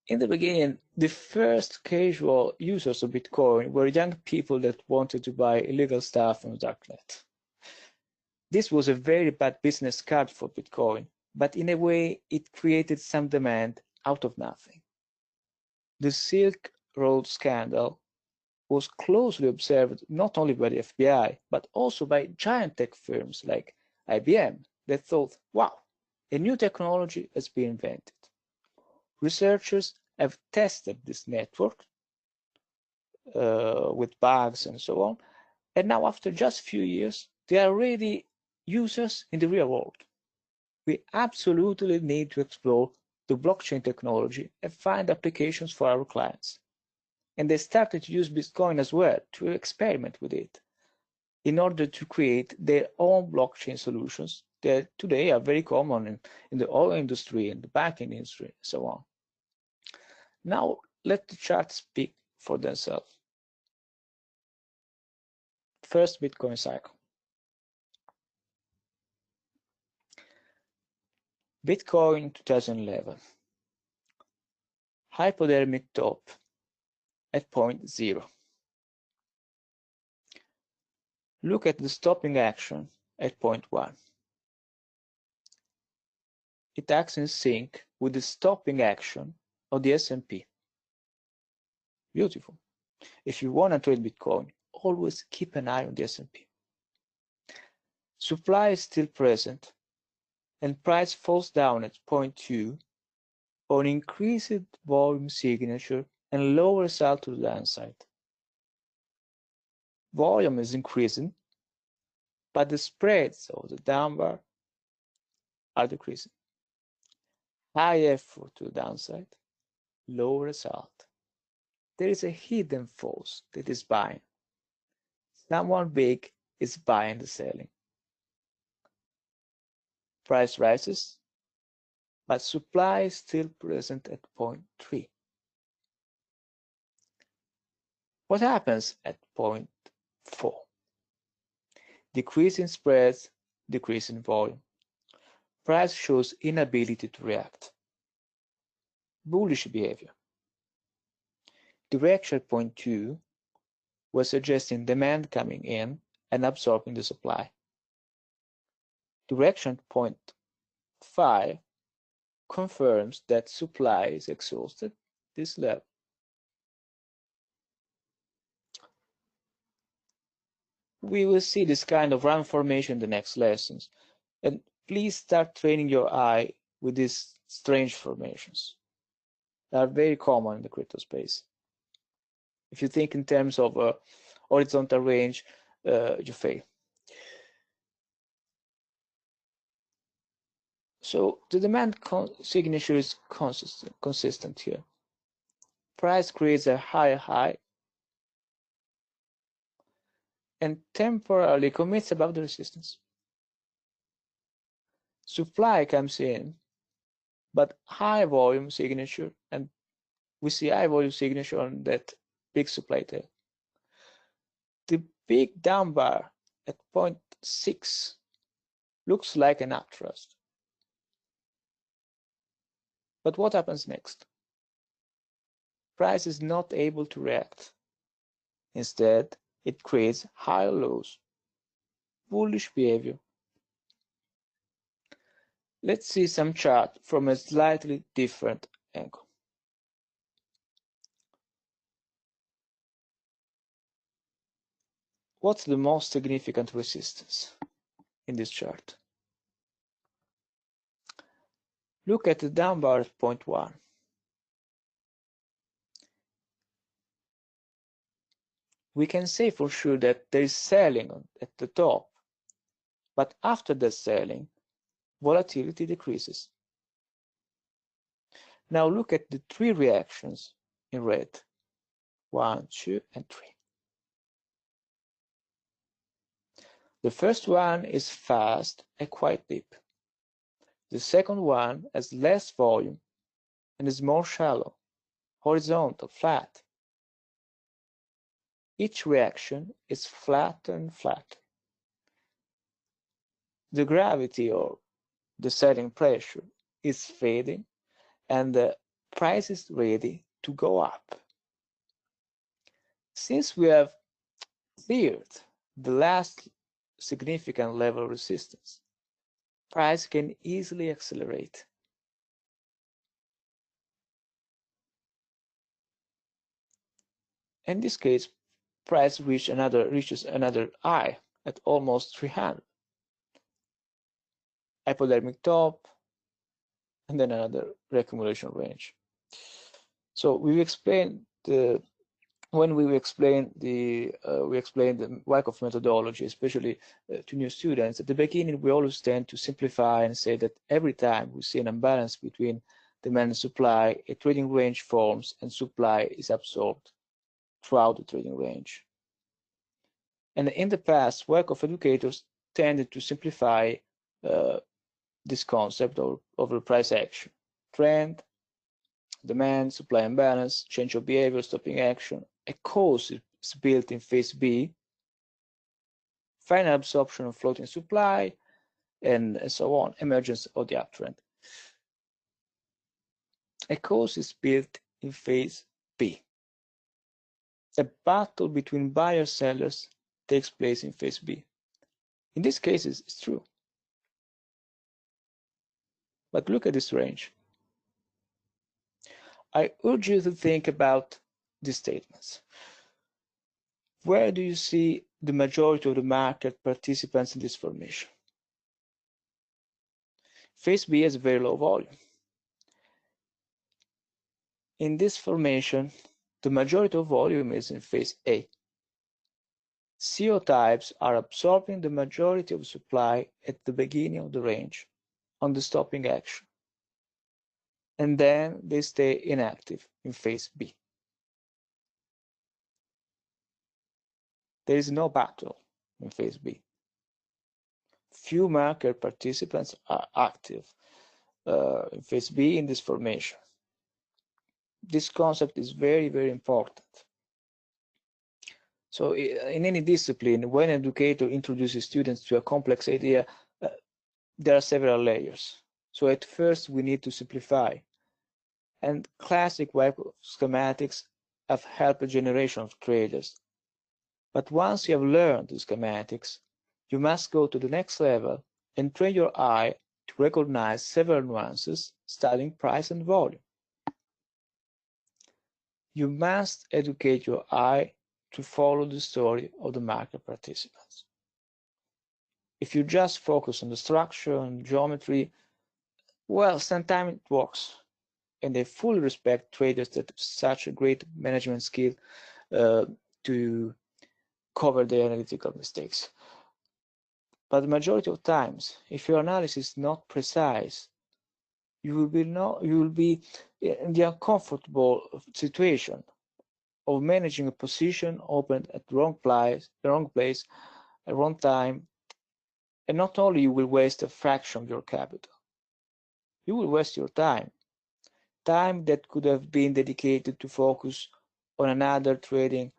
In the beginning, the first casual users of Bitcoin were young people that wanted to buy illegal stuff on the darknet. This was a very bad business card for Bitcoin, but in a way, it created some demand out of nothing. The Silk Road scandal was closely observed not only by the FBI, but also by giant tech firms like IBM that thought, wow, a new technology has been invented. Researchers have tested this network with bugs and so on, and now after just a few years, they are already users in the real world. We absolutely need to explore the blockchain technology and find applications for our clients. And they started to use Bitcoin as well to experiment with it in order to create their own blockchain solutions that today are very common in the oil industry and the banking industry and so on. Now let the charts speak for themselves. First Bitcoin cycle. Bitcoin 2011. Hypodermic top at point 0. Look at the stopping action at point 1. It acts in sync with the stopping action of the S&P. Beautiful. If you want to trade Bitcoin, always keep an eye on the S&P. Supply is still present, and price falls down at point 2 on increased volume signature and lower result to the downside. Volume is increasing, but the spreads of the down bar are decreasing. High effort to the downside, low result. There is a hidden force that is buying. Someone big is buying the selling. Price rises, but supply is still present at point 3. What happens at point 4? Decrease in spreads, decrease in volume. Price shows inability to react. Bullish behavior. Direction at point 2 was suggesting demand coming in and absorbing the supply. Direction at point 5 confirms that supply is exhausted this level. We will see this kind of run formation in the next lessons, and please start training your eye with these strange formations. They are very common in the crypto space. If you think in terms of a horizontal range, you fail. So the demand signature is consistent here. Price creates a higher high and temporarily commits above the resistance. Supply comes in, but high volume signature, and we see high volume signature on that big supply tail. The big down bar at point 6 looks like an upthrust. But what happens next? Price is not able to react. Instead, it creates higher lows. Bullish behavior. Let's see some chart from a slightly different angle. What's the most significant resistance in this chart? Look at the down bar at point 1. We can say for sure that there is selling at the top, but after the selling, volatility decreases. Now look at the 3 reactions in red, 1, 2, and 3. The first one is fast and quite deep. The second one has less volume and is more shallow, horizontal, flat. Each reaction is flatter and flatter. The gravity or the selling pressure is fading and the price is ready to go up. Since we have cleared the last significant level of resistance, price can easily accelerate. In this case, price reaches another high at almost 300. Hypodermic top, and then another reaccumulation range. So we explained the when we explain the Wyckoff methodology, especially to new students, at the beginning we always tend to simplify and say that every time we see an imbalance between demand and supply, a trading range forms and supply is absorbed throughout the trading range. And in the past, Wyckoff educators tended to simplify this concept over price action: trend, demand, supply imbalance, change of behavior, stopping action. A cause is built in phase B, final absorption of floating supply, and so on, emergence of the uptrend. A cause is built in phase B. A battle between buyers and sellers takes place in phase B. In these cases, it's true. But look at this range. I urge you to think about these statements. Where do you see the majority of the market participants in this formation? Phase B has very low volume. In this formation, the majority of volume is in phase A. CO types are absorbing the majority of supply at the beginning of the range on the stopping action, and then they stay inactive in phase B. There is no battle in phase B. Few market participants are active in phase B in this formation. This concept is very, very important. So in any discipline, when an educator introduces students to a complex idea, there are several layers. So at first, we need to simplify. And classic Wyckoff schematics have helped a generation of traders. But once you have learned the schematics, you must go to the next level and train your eye to recognize several nuances, studying price and volume. You must educate your eye to follow the story of the market participants. If you just focus on the structure and geometry, well, sometimes it works, and I fully respect traders that have such a great management skill to cover their analytical mistakes. But the majority of times, if your analysis is not precise, you will be in the uncomfortable situation of managing a position opened at the wrong place, at wrong time, and not only you will waste a fraction of your capital, you will waste your time that could have been dedicated to focus on other trading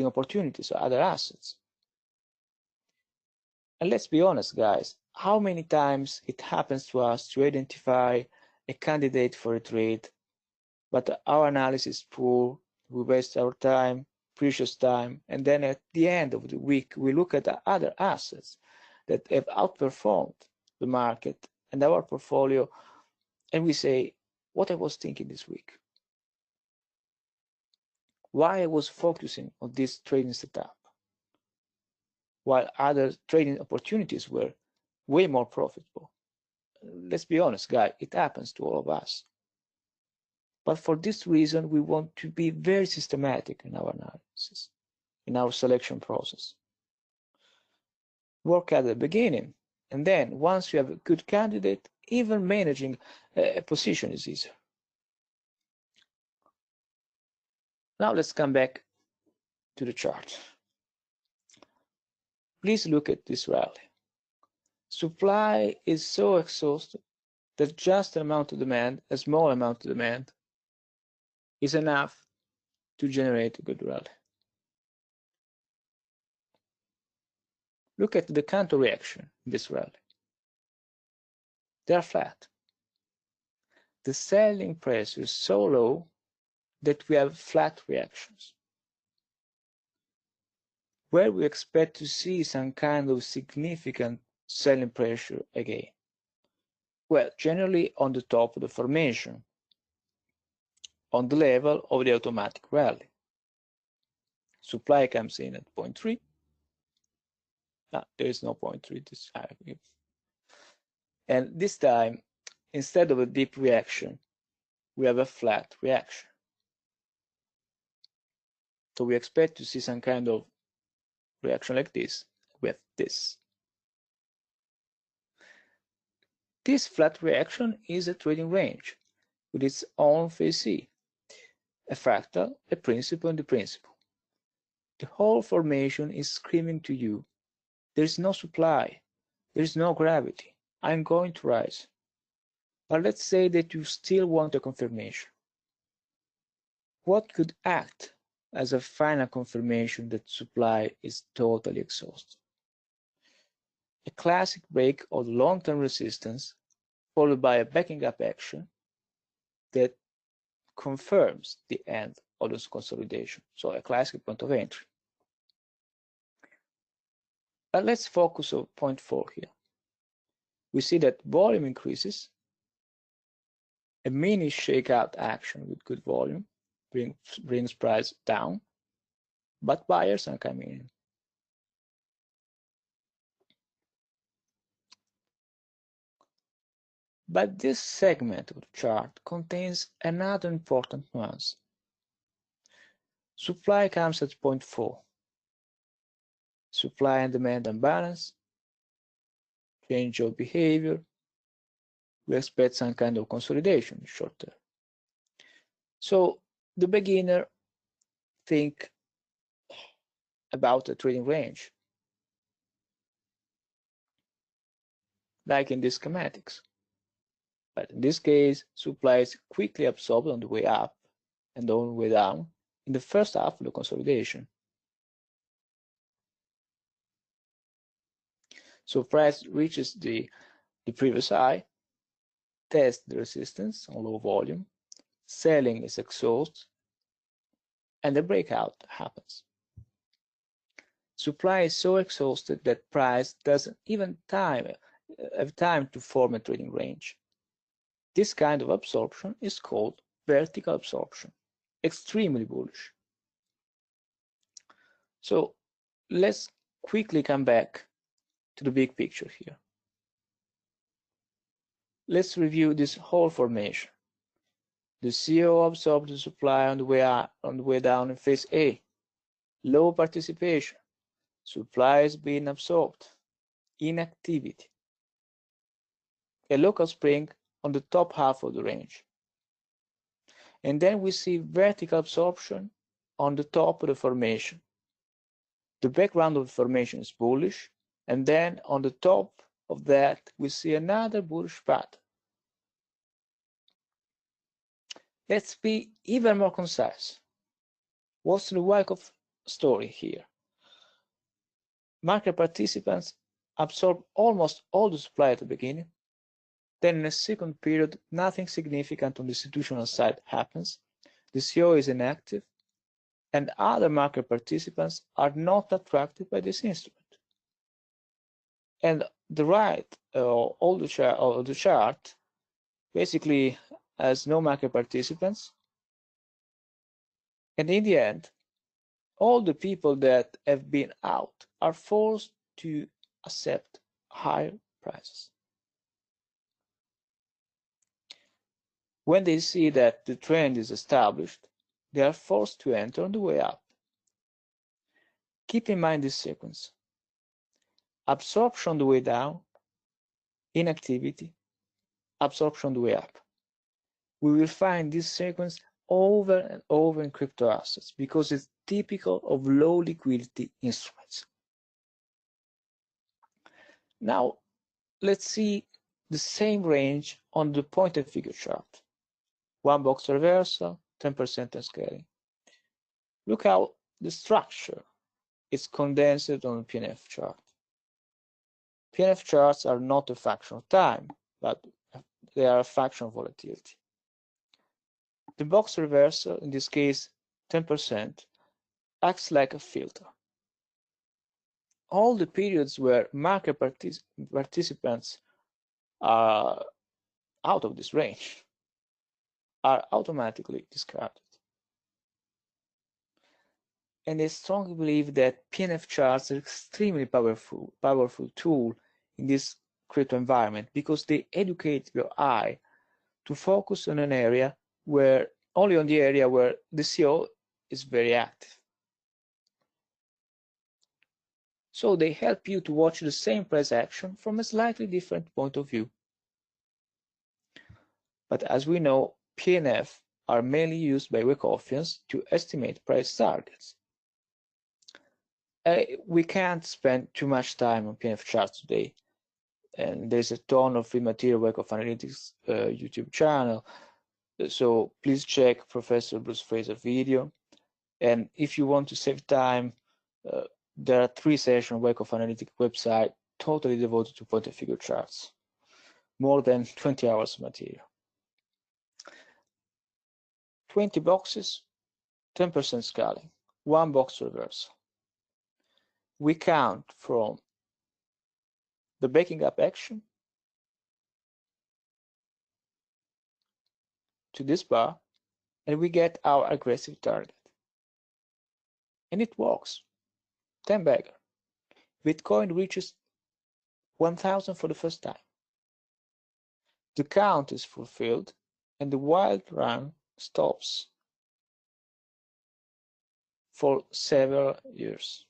opportunities or other assets. And let's be honest, guys, how many times it happens to us to identify a candidate for a trade, but our analysis is poor, we waste our time, precious time, and then at the end of the week, we look at the other assets that have outperformed the market and our portfolio, and we say, what I was thinking this week, why I was focusing on this trading setup, while other trading opportunities were way more profitable. Let's be honest, guys, it happens to all of us. But for this reason, we want to be very systematic in our analysis, in our selection process. Work at the beginning, and then once you have a good candidate, even managing a position is easier. Now let's come back to the chart. Please look at this rally. Supply is so exhausted that just an amount of demand, a small amount of demand, is enough to generate a good rally. Look at the counter reaction in this rally. They are flat. The selling pressure is so low that we have flat reactions. Where we expect to see some kind of significant selling pressure again? Well, generally on the top of the formation, on the level of the automatic rally. Supply comes in at 0.3. There is no 0.3 this time. And this time, instead of a deep reaction, we have a flat reaction. So we expect to see some kind of reaction like this with this. This flat reaction is a trading range with its own phase C, a fractal, a principal, and the principal. The whole formation is screaming to you, there is no supply, there is no gravity, I'm going to rise. But let's say that you still want a confirmation. What could act as a final confirmation that supply is totally exhausted? A classic break of long-term resistance followed by a backing up action that confirms the end of this consolidation. So a classic point of entry. But let's focus on point 4 here. We see that volume increases, a mini shakeout action with good volume brings price down, but buyers are coming in. But this segment of the chart contains another important nuance. Supply comes at point 4. Supply and demand imbalance, change of behavior. We expect some kind of consolidation in short term. So the beginner think about a trading range, like in these schematics. But in this case, supply is quickly absorbed on the way up and on the way down in the first half of the consolidation. So price reaches the previous high, tests the resistance on low volume, selling is exhausted, and the breakout happens. Supply is so exhausted that price doesn't even have time to form a trading range. This kind of absorption is called vertical absorption, extremely bullish. So let's quickly come back to the big picture here. Let's review this whole formation. The CO absorbed the supply on the way down in phase A. Low participation. Supply is being absorbed. Inactivity. A local spring on the top half of the range. And then we see vertical absorption on the top of the formation. The background of the formation is bullish, and then on the top of that we see another bullish pattern. Let's be even more concise. What's the Wyckoff story here? Market participants absorb almost all the supply at the beginning. Then in a second period, nothing significant on the institutional side happens. The CO is inactive, and other market participants are not attracted by this instrument. And the right all the chart basically has no market participants. And in the end, all the people that have been out are forced to accept higher prices. When they see that the trend is established, they are forced to enter on the way up. Keep in mind this sequence. Absorption on the way down, inactivity, absorption on the way up. We will find this sequence over and over in crypto assets because it's typical of low liquidity instruments. Now, let's see the same range on the pointed figure chart. One box reversal, 10% and scaling. Look how the structure is condensed on the PNF chart. PNF charts are not a function of time, but they are a function of volatility. The box reversal, in this case 10%, acts like a filter. All the periods where market participants are out of this range are automatically discarded. And I strongly believe that PNF charts are extremely powerful tool in this crypto environment because they educate your eye to focus on an area where only on the area where the CO is very active. So they help you to watch the same price action from a slightly different point of view. But as we know, PNF are mainly used by Wyckofians to estimate price targets. We can't spend too much time on PNF charts today, and there's a ton of free material Wyckoff Analytics YouTube channel, so please check Professor Bruce Fraser video. And if you want to save time, there are 3 sessions on Wyckoff Analytics website totally devoted to point and figure charts, more than 20 hours of material. 20 boxes, 10% scaling, 1 box reversal. We count from the breaking up action to this bar, and we get our aggressive target. And it works. 10 bagger. Bitcoin reaches 1,000 for the first time. The count is fulfilled, and the wild run stops for several years.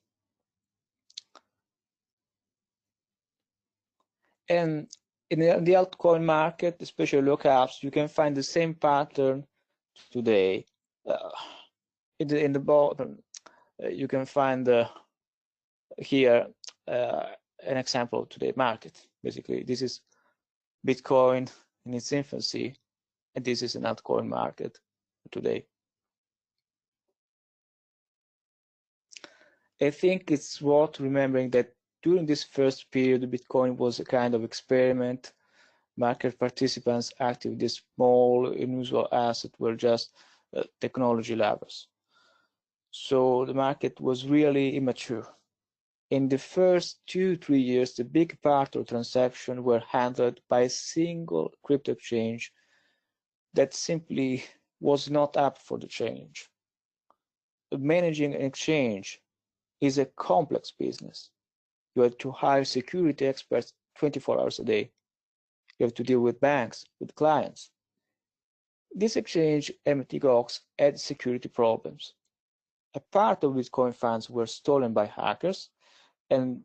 And in the altcoin market, especially lookups, you can find the same pattern today. In the bottom, you can find here an example of today's market. Basically, this is Bitcoin in its infancy, and this is an altcoin market today. I think it's worth remembering that during this first period, Bitcoin was a kind of experiment. Market participants active with this small, unusual asset were just technology lovers. So the market was really immature. In the first 2-3 years, the big part of transactions were handled by a single crypto exchange that simply was not up for the change. Managing an exchange is a complex business. You have to hire security experts 24 hours a day. You have to deal with banks, with clients. This exchange, Mt. Gox, had security problems. A part of Bitcoin funds were stolen by hackers, and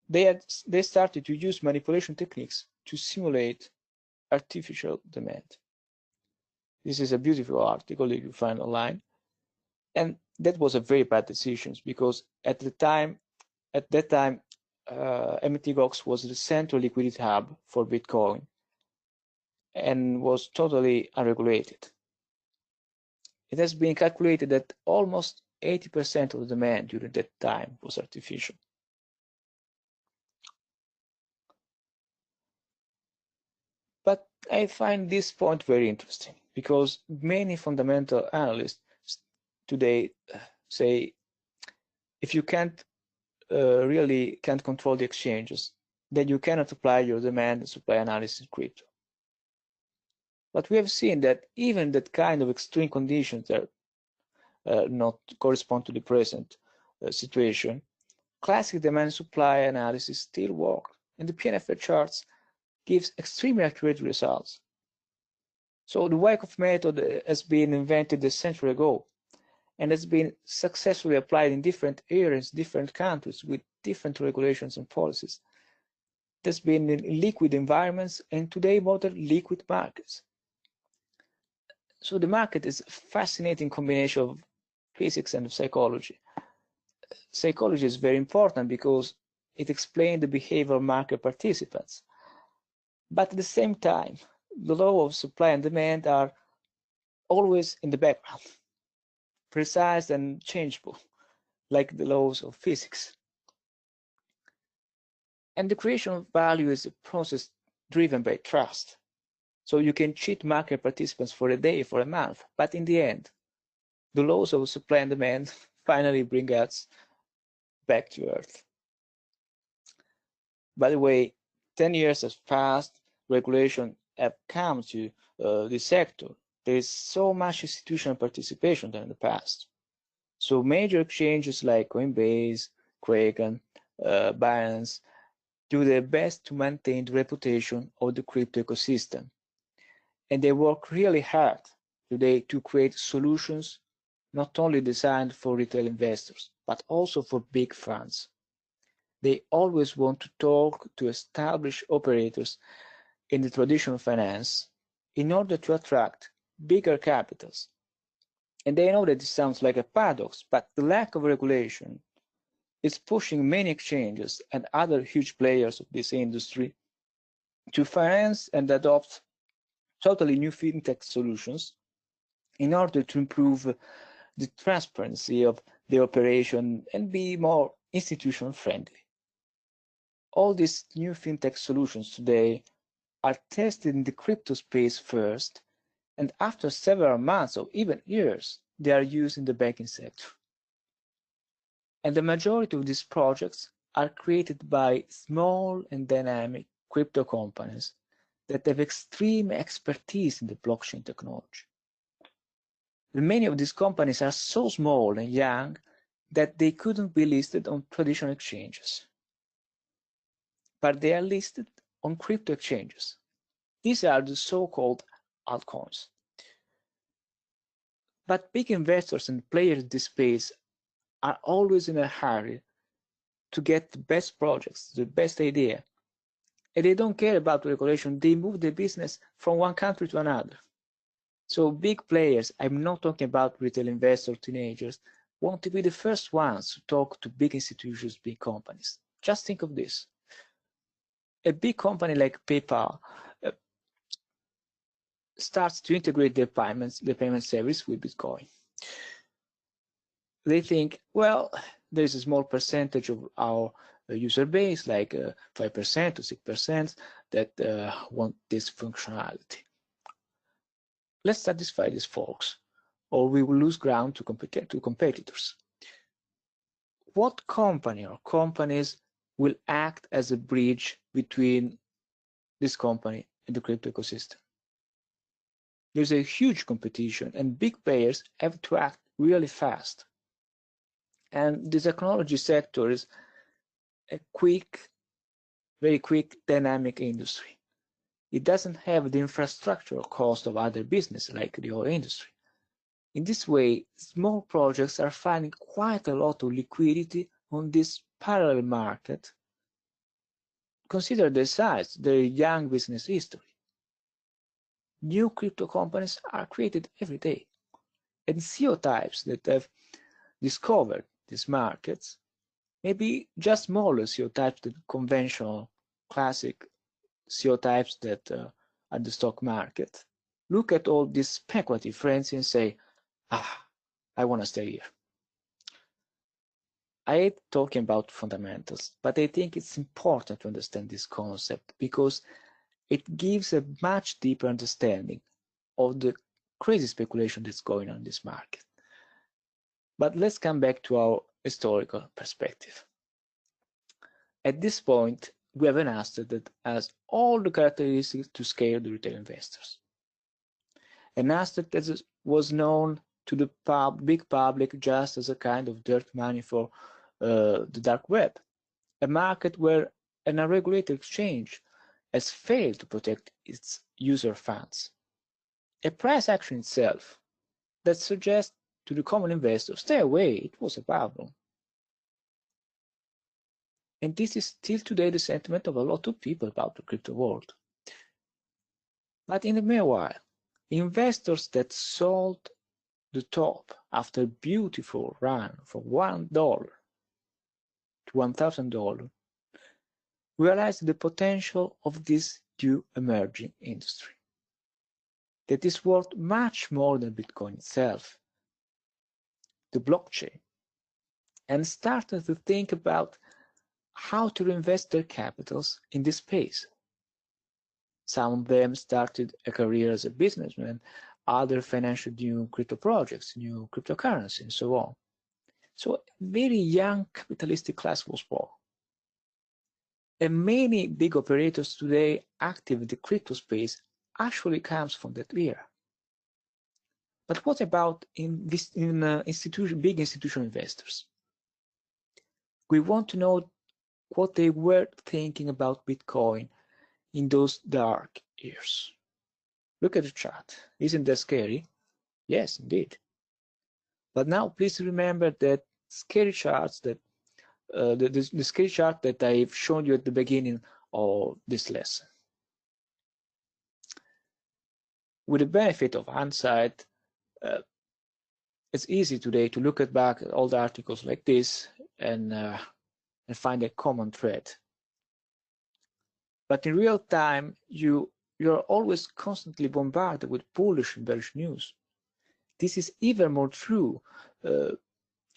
they started to use manipulation techniques to simulate artificial demand. This is a beautiful article that you find online, and that was a very bad decision because at that time, Mt. Gox was the central liquidity hub for Bitcoin and was totally unregulated. It has been calculated that almost 80% of the demand during that time was artificial. But I find this point very interesting because many fundamental analysts today say if you really can't control the exchanges, then you cannot apply your demand and supply analysis in crypto. But we have seen that even that kind of extreme conditions that not correspond to the present situation, classic demand supply analysis still works, and the PNF charts gives extremely accurate results. So the Wyckoff method has been invented a century ago and has been successfully applied in different areas, different countries with different regulations and policies. It has been in liquid environments and today modern liquid markets. So the market is a fascinating combination of physics and psychology. Psychology is very important because it explains the behavior of market participants. But at the same time, the law of supply and demand are always in the background, precise and changeable, like the laws of physics. And the creation of value is a process driven by trust. So you can cheat market participants for a day, for a month, but in the end, the laws of supply and demand finally bring us back to earth. By the way, 10 years has passed, regulation have come to the sector. There is so much institutional participation than in the past. So major exchanges like Coinbase, Kraken, Binance, do their best to maintain the reputation of the crypto ecosystem. And they work really hard today to create solutions not only designed for retail investors, but also for big funds. They always want to talk to established operators in the traditional finance in order to attract bigger capitals. And they know that this sounds like a paradox, but the lack of regulation is pushing many exchanges and other huge players of this industry to finance and adopt totally new fintech solutions in order to improve the transparency of the operation and be more institution friendly. All these new fintech solutions today are tested in the crypto space first, and after several months or even years, they are used in the banking sector. And the majority of these projects are created by small and dynamic crypto companies that have extreme expertise in the blockchain technology. And many of these companies are so small and young that they couldn't be listed on traditional exchanges, but they are listed on crypto exchanges. These are the so-called altcoins. But big investors and players in this space are always in a hurry to get the best projects, the best idea. And they don't care about regulation. They move the business from one country to another. So big players, I'm not talking about retail investors, teenagers, want to be the first ones to talk to big institutions, big companies. Just think of this. A big company like PayPal starts to integrate the payment service with Bitcoin. They think, well, there's a small percentage of our user base, like 5% to 6%, that want this functionality. Let's satisfy these folks, or we will lose ground to competitors. What company or companies will act as a bridge between this company and the crypto ecosystem? There's a huge competition, and big players have to act really fast. And the technology sector is a very quick, dynamic industry. It doesn't have the infrastructural cost of other businesses like the oil industry. In this way, small projects are finding quite a lot of liquidity on this parallel market. Consider their size, their young business history. New crypto companies are created every day, and CEO types that have discovered these markets may be just smaller CEO types than conventional, classic CEO types that are the stock market. Look at all these speculative friends and say, I want to stay here. I hate talking about fundamentals, but I think it's important to understand this concept because it gives a much deeper understanding of the crazy speculation that's going on in this market. But let's come back to our historical perspective. At this point, we have an asset that has all the characteristics to scale the retail investors. An asset that was known to the big public just as a kind of dirt money for the dark web, a market where an unregulated exchange has failed to protect its user funds. A price action itself that suggests to the common investor, stay away, it was a problem. And this is still today the sentiment of a lot of people about the crypto world. But in the meanwhile, investors that sold the top after a beautiful run from $1 to $1,000 realized the potential of this new emerging industry, that is worth much more than Bitcoin itself, the blockchain, and started to think about how to invest their capitals in this space. Some of them started a career as a businessman, others financed new crypto projects, new cryptocurrency, and so on. So a very young capitalistic class was born. And many big operators today active in the crypto space actually comes from that era. But what about big institutional investors? We want to know what they were thinking about Bitcoin in those dark years. Look at the chart. Isn't that scary? Yes, indeed. But now please remember that scary charts that the scary chart that I've shown you at the beginning of this lesson. With the benefit of hindsight, it's easy today to look back at old articles like this and find a common thread. But in real time, you're always constantly bombarded with bullish and bearish news. This is even more true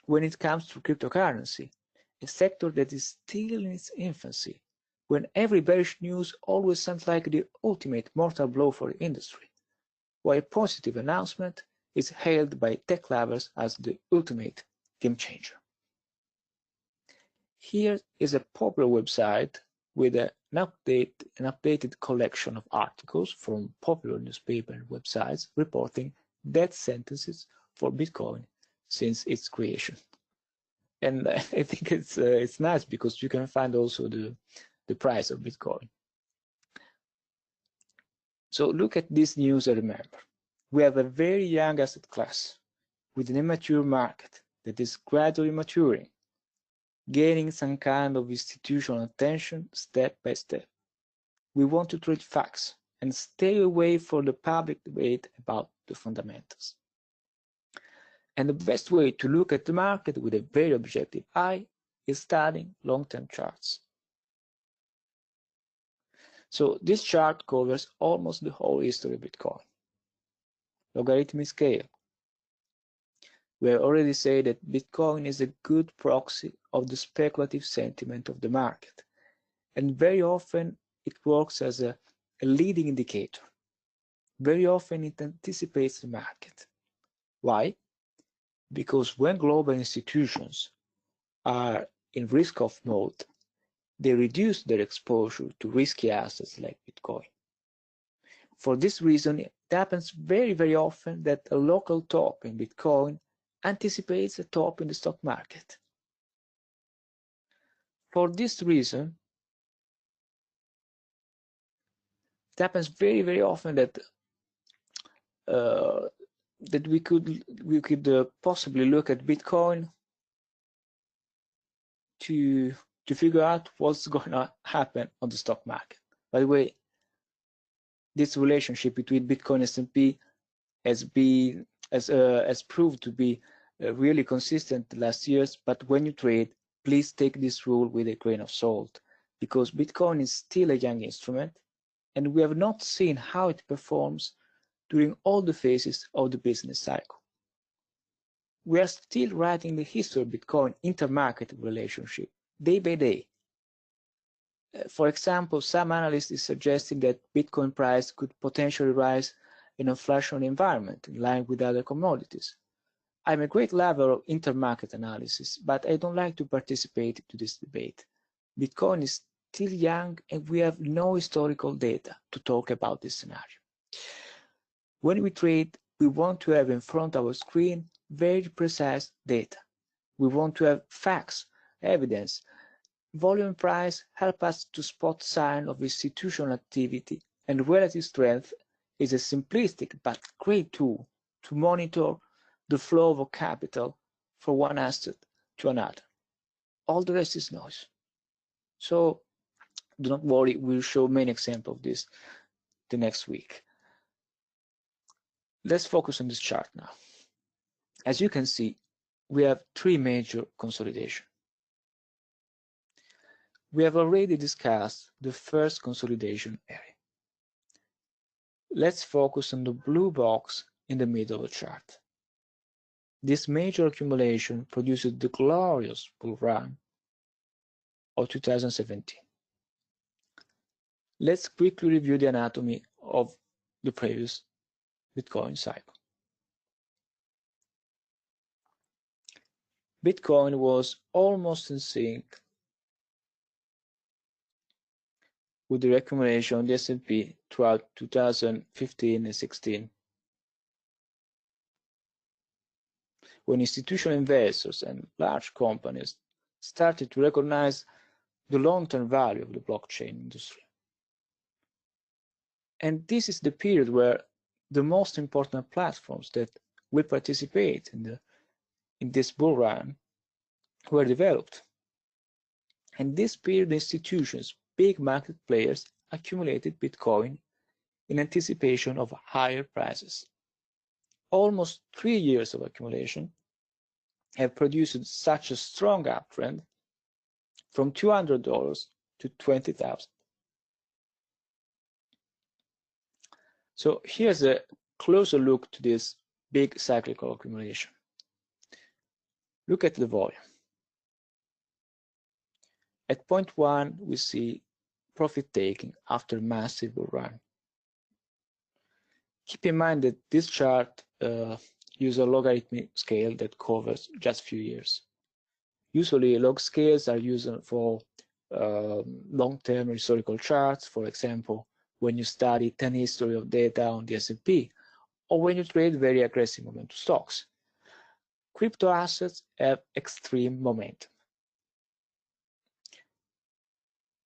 when it comes to cryptocurrency, a sector that is still in its infancy, when every bearish news always sounds like the ultimate mortal blow for the industry, while a positive announcement is hailed by tech lovers as the ultimate game changer. Here is a popular website with an updated collection of articles from popular newspaper and websites reporting death sentences for Bitcoin since its creation. And I think it's nice because you can find also the price of Bitcoin. So look at this news and remember, we have a very young asset class with an immature market that is gradually maturing, gaining some kind of institutional attention step by step. We want to trade facts and stay away from the public debate about the fundamentals. And the best way to look at the market with a very objective eye is studying long-term charts. So this chart covers almost the whole history of Bitcoin. Logarithmic scale. We have already said that Bitcoin is a good proxy of the speculative sentiment of the market, and very often it works as a leading indicator. Very often it anticipates the market. Why? Because when global institutions are in risk-off mode, they reduce their exposure to risky assets like Bitcoin. For this reason, it happens very, very often that a local top in Bitcoin anticipates a top in the stock market. For this reason, it happens very, very often that we could possibly look at Bitcoin to figure out what's going to happen on the stock market. By the way, this relationship between Bitcoin and S&P has proved to be really consistent the last years. But when you trade, please take this rule with a grain of salt, because Bitcoin is still a young instrument, and we have not seen how it performs during all the phases of the business cycle. We are still writing the history of Bitcoin intermarket relationship day by day. For example, some analysts is suggesting that Bitcoin price could potentially rise in an inflationary environment in line with other commodities. I'm a great lover of intermarket analysis, but I don't like to participate in this debate. Bitcoin is still young and we have no historical data to talk about this scenario. When we trade, we want to have in front of our screen very precise data. We want to have facts, evidence. Volume and price help us to spot signs of institutional activity, and relative strength is a simplistic but great tool to monitor the flow of capital from one asset to another. All the rest is noise. So do not worry, we'll show many examples of this the next week. Let's focus on this chart now. As you can see, we have three major consolidations. We have already discussed the first consolidation area. Let's focus on the blue box in the middle of the chart. This major accumulation produces the glorious bull run of 2017. Let's quickly review the anatomy of the previous Bitcoin cycle. Bitcoin was almost in sync with the accumulation of the S&P throughout 2015 and 16. When institutional investors and large companies started to recognize the long-term value of the blockchain industry. And this is the period where the most important platforms that will participate in this bull run were developed. And this period, institutions, big market players accumulated Bitcoin in anticipation of higher prices. Almost 3 years of accumulation have produced such a strong uptrend from $200 to $20,000. So here's a closer look to this big cyclical accumulation. Look at the volume. At point 1, we see profit taking after massive bull run. Keep in mind that this chart uses a logarithmic scale that covers just a few years. Usually, log scales are used for long-term historical charts, for example, when you study 10 history of data on the S&P, or when you trade very aggressive momentum stocks. Crypto assets have extreme momentum.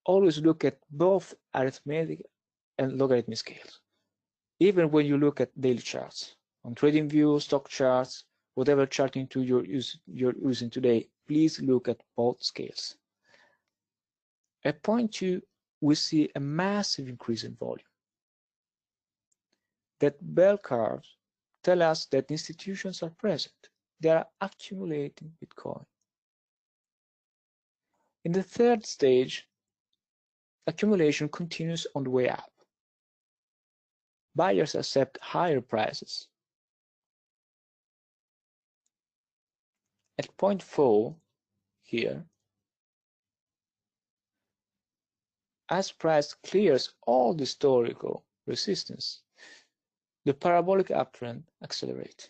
Always look at both arithmetic and logarithmic scales. Even when you look at daily charts, on TradingView, stock charts, whatever charting tool you're using today, please look at both scales. At point 2, we see a massive increase in volume. That bell curves tell us that institutions are present. They are accumulating Bitcoin. In the third stage, accumulation continues on the way up. Buyers accept higher prices. At point 4, here, as price clears all the historical resistance, the parabolic uptrend accelerates.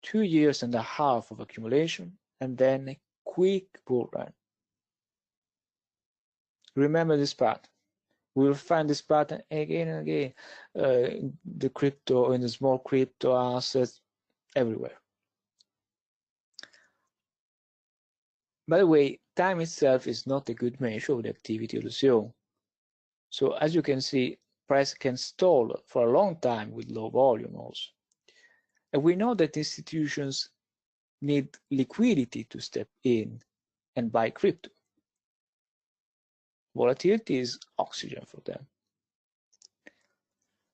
2.5 years of accumulation and then a quick bull run. Remember this pattern. We will find this pattern again and again in the crypto, in the small crypto assets, everywhere. By the way, time itself is not a good measure of the activity of the zone. So as you can see, price can stall for a long time with low volume also. And we know that institutions need liquidity to step in and buy crypto. Volatility is oxygen for them.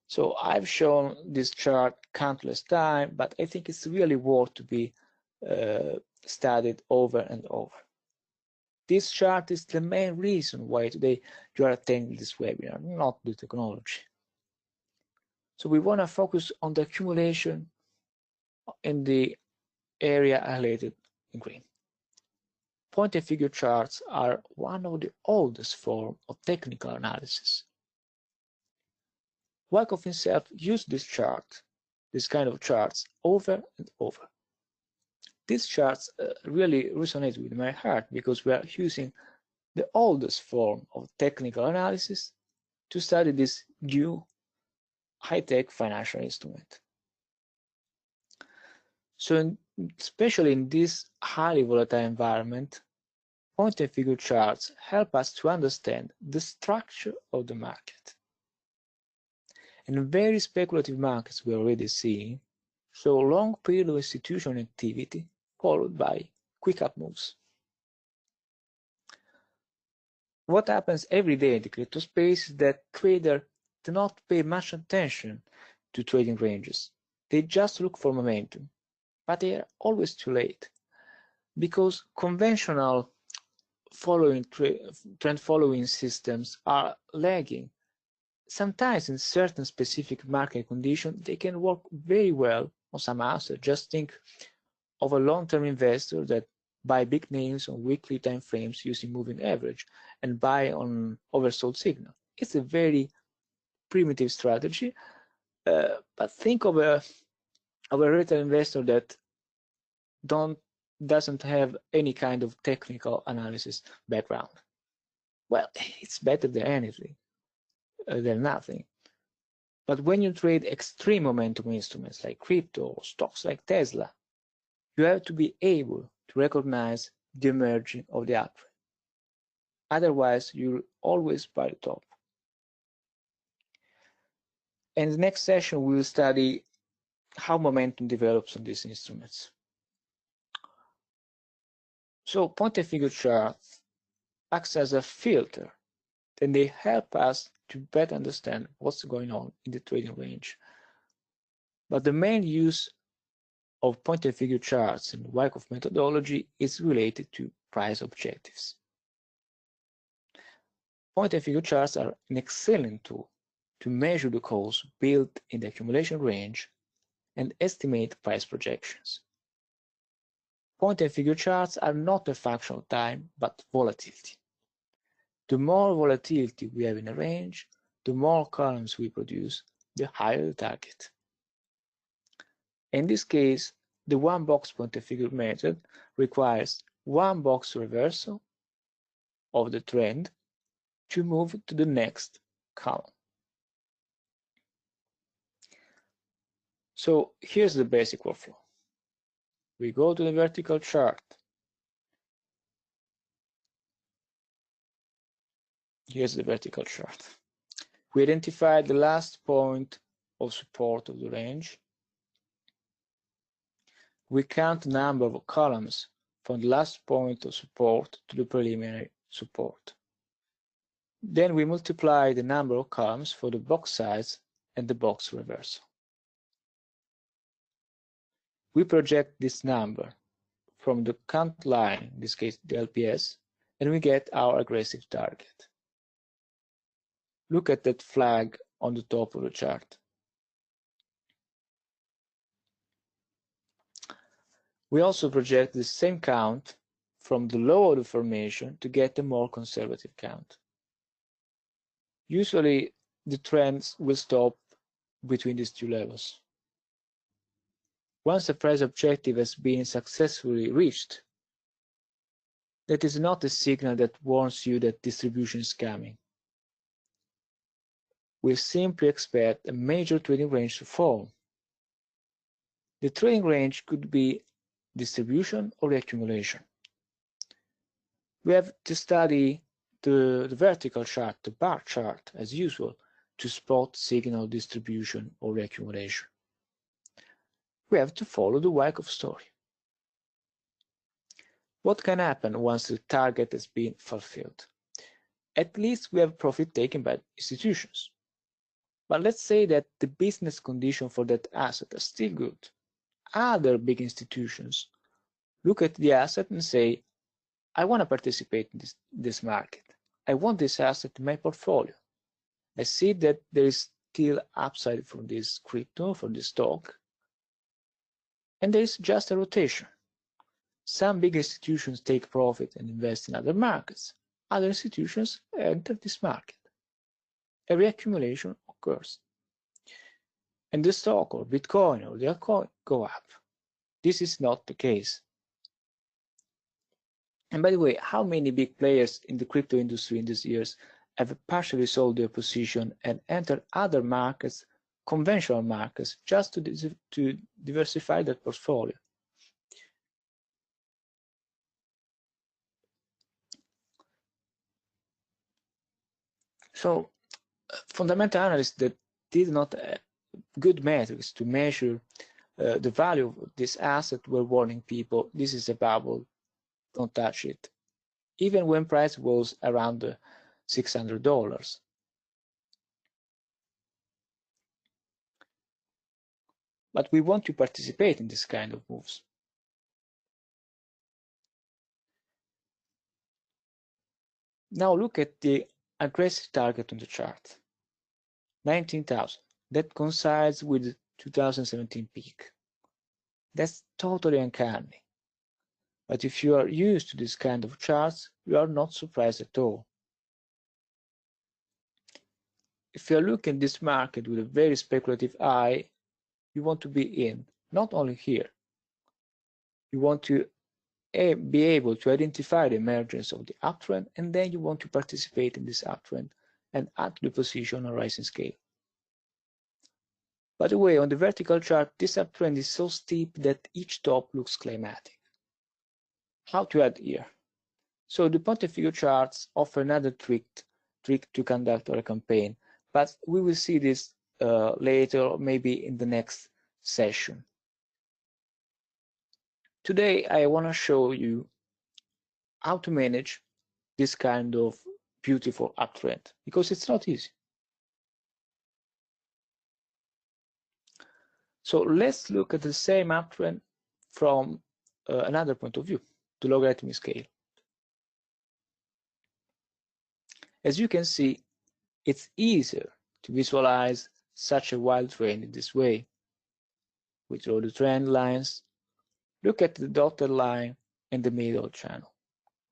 So I've shown this chart countless times, but I think it's really worth to be studied over and over. This chart is the main reason why today you are attending this webinar, not the technology. So we want to focus on the accumulation in the area highlighted in green. Point and figure charts are one of the oldest forms of technical analysis. Wyckoff himself used this kind of charts, over and over. These charts really resonate with my heart because we are using the oldest form of technical analysis to study this new high-tech financial instrument. So especially in this highly volatile environment, point and figure charts help us to understand the structure of the market. In very speculative markets we already see, show long period of institutional activity followed by quick up moves. What happens every day in the crypto space is that traders do not pay much attention to trading ranges. They just look for momentum, but they are always too late because conventional trend following systems are lagging. Sometimes in certain specific market conditions, they can work very well on some assets. Just think of a long-term investor that buy big names on weekly time frames using moving average and buy on oversold signal. It's a very primitive strategy, but think of a retail investor that doesn't have any kind of technical analysis background. Well, it's better than anything, than nothing. But when you trade extreme momentum instruments like crypto or stocks like Tesla, you have to be able to recognize the emerging of the uptrend. Otherwise, you'll always buy the top. In the next session, we will study how momentum develops on these instruments. So point and figure charts acts as a filter, and they help us to better understand what's going on in the trading range. But the main use of point and figure charts in Wyckoff methodology is related to price objectives. Point and figure charts are an excellent tool to measure the calls built in the accumulation range and estimate price projections. Point and figure charts are not a function of time, but volatility. The more volatility we have in a range, the more columns we produce, the higher the target. In this case, the one-box point and figure method requires one box reversal of the trend to move to the next column. So here's the basic workflow. We go to the vertical chart. Here's the vertical chart. We identify the last point of support of the range. We count the number of columns from the last point of support to the preliminary support. Then we multiply the number of columns for the box size and the box reversal. We project this number from the count line, in this case the LPS, and we get our aggressive target. Look at that flag on the top of the chart. We also project the same count from the low of the formation to get a more conservative count. Usually, the trends will stop between these two levels. Once the price objective has been successfully reached, that is not a signal that warns you that distribution is coming. We simply expect a major trading range to form. The trading range could be distribution or reaccumulation. We have to study the vertical chart, the bar chart, as usual, to spot signal distribution or reaccumulation. We have to follow the Wyckoff story. What can happen once the target has been fulfilled? At least we have profit taken by institutions. But let's say that the business conditions for that asset are still good. Other big institutions look at the asset and say, I want to participate in this market. I want this asset in my portfolio. I see that there is still upside from this crypto, from this stock, and there is just a rotation. Some big institutions take profit and invest in other markets. Other institutions enter this market. A reaccumulation occurs. And the stock or Bitcoin or the altcoin go up. This is not the case. And by the way, how many big players in the crypto industry in these years have partially sold their position and entered other markets, conventional markets, just to diversify their portfolio? So fundamental analysts that did not have good metrics to measure the value of this asset were warning people, this is a bubble, don't touch it, even when price was around $600. But we want to participate in this kind of moves. Now look at the aggressive target on the chart, 19,000. That coincides with the 2017 peak. That's totally uncanny. But if you are used to this kind of charts, you are not surprised at all. If you are looking at this market with a very speculative eye, you want to be in, not only here. You want to be able to identify the emergence of the uptrend, and then you want to participate in this uptrend and add to the position on a rising scale. By the way, on the vertical chart, this uptrend is so steep that each top looks climatic. How to add here? So the point of view charts offer another trick to conduct our campaign, but we will see this later, or maybe in the next session. Today, I want to show you how to manage this kind of beautiful uptrend, because it's not easy. So let's look at the same uptrend from another point of view, the logarithmic scale. As you can see, it's easier to visualize such a wild trend in this way. We draw the trend lines, look at the dotted line in the middle channel.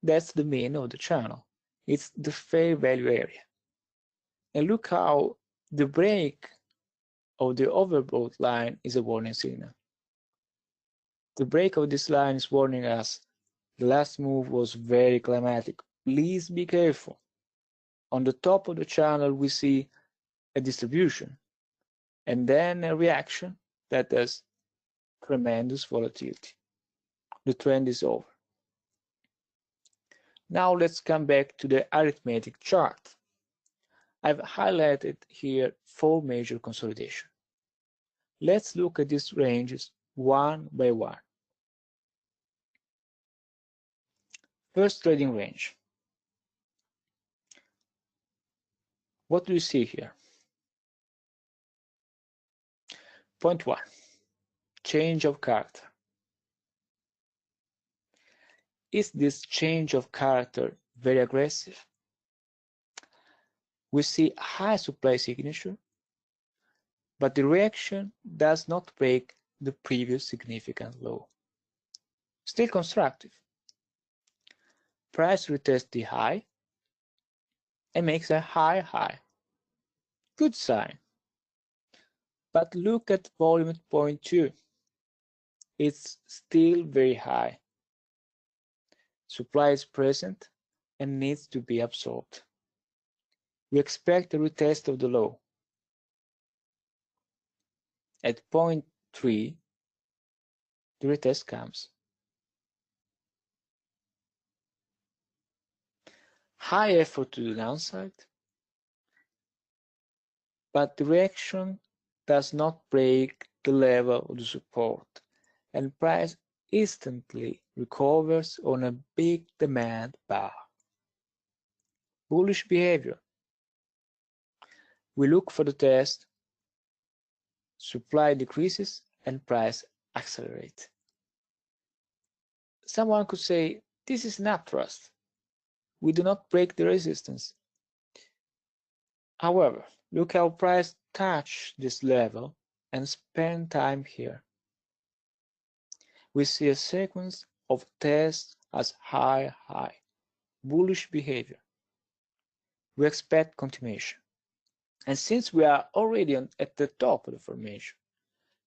That's the mean of the channel. It's the fair value area. And look how the break of the overbought line is a warning signal. The break of this line is warning us the last move was very climatic. Please be careful. On the top of the channel, we see a distribution and then a reaction that has tremendous volatility. The trend is over. Now let's come back to the arithmetic chart. I've highlighted here 4 major consolidations. Let's look at these ranges one by one. First trading range. What do you see here? Point 1, change of character. Is this change of character very aggressive? We see high supply signature, but the reaction does not break the previous significant low. Still constructive. Price retests the high and makes a high high. Good sign. But look at volume at point 2. It's still very high. Supply is present and needs to be absorbed. We expect a retest of the low. At point 3, the retest comes. High effort to the downside, but the reaction does not break the level of the support, and price instantly recovers on a big demand bar. Bullish behavior. We look for the test, supply decreases and price accelerates. Someone could say, this is an uptrust. We do not break the resistance. However, look how price touched this level and spend time here. We see a sequence of tests as high, high, bullish behavior. We expect continuation. And since we are already at the top of the formation,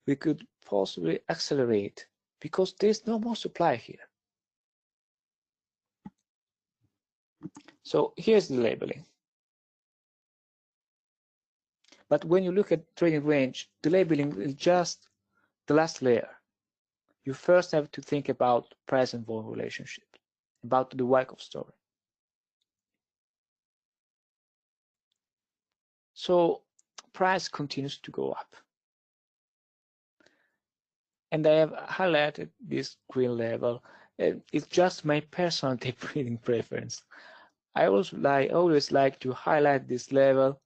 we could possibly accelerate because there's no more supply here. So here's the labeling. But when you look at trading range, the labeling is just the last layer. You first have to think about price and volume relationship, about the Wyckoff story. So price continues to go up. And I have highlighted this green level. It's just my personal tape reading preference. I always like to highlight this level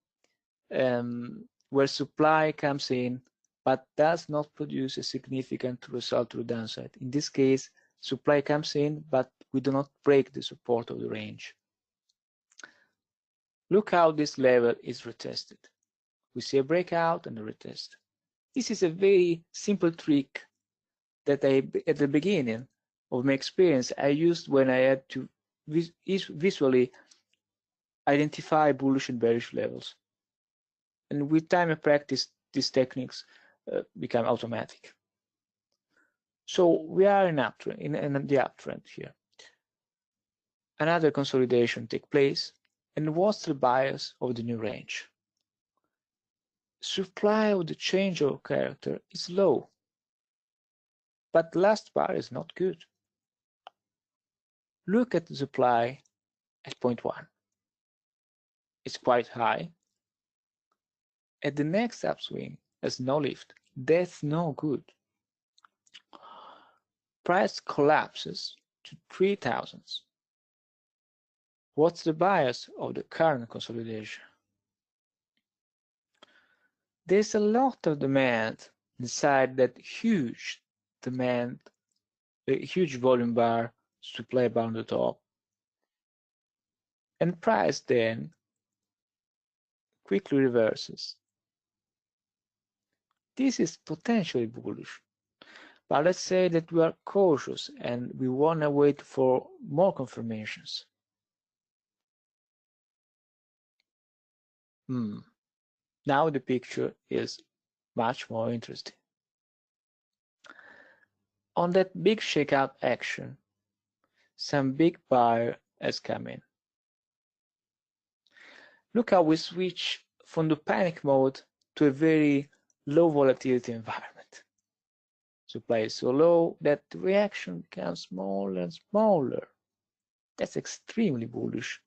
where supply comes in but does not produce a significant result to the downside. In this case, supply comes in, but we do not break the support of the range. Look how this level is retested. We see a breakout and a retest. This is a very simple trick that at the beginning of my experience, I used when I had to visually identify bullish and bearish levels. And with time and practice, these techniques become automatic. So we are in the uptrend here. Another consolidation takes place, and what's the bias of the new range? Supply of the change of character is low, but the last bar is not good. Look at the supply at point 1. It's quite high. At the next upswing, there's no lift. That's no good. Price collapses to 3,000. What's the bias of the current consolidation? There's a lot of demand inside that huge demand, a huge volume bar, supply bar on the top. And price then quickly reverses. This is potentially bullish, but let's say that we are cautious and we want to wait for more confirmations. Now the picture is much more interesting. On that big shakeout action, some big buyer has come in. Look how we switch from the panic mode to a very low volatility environment. Supply is so low that the reaction becomes smaller and smaller. That's extremely bullish.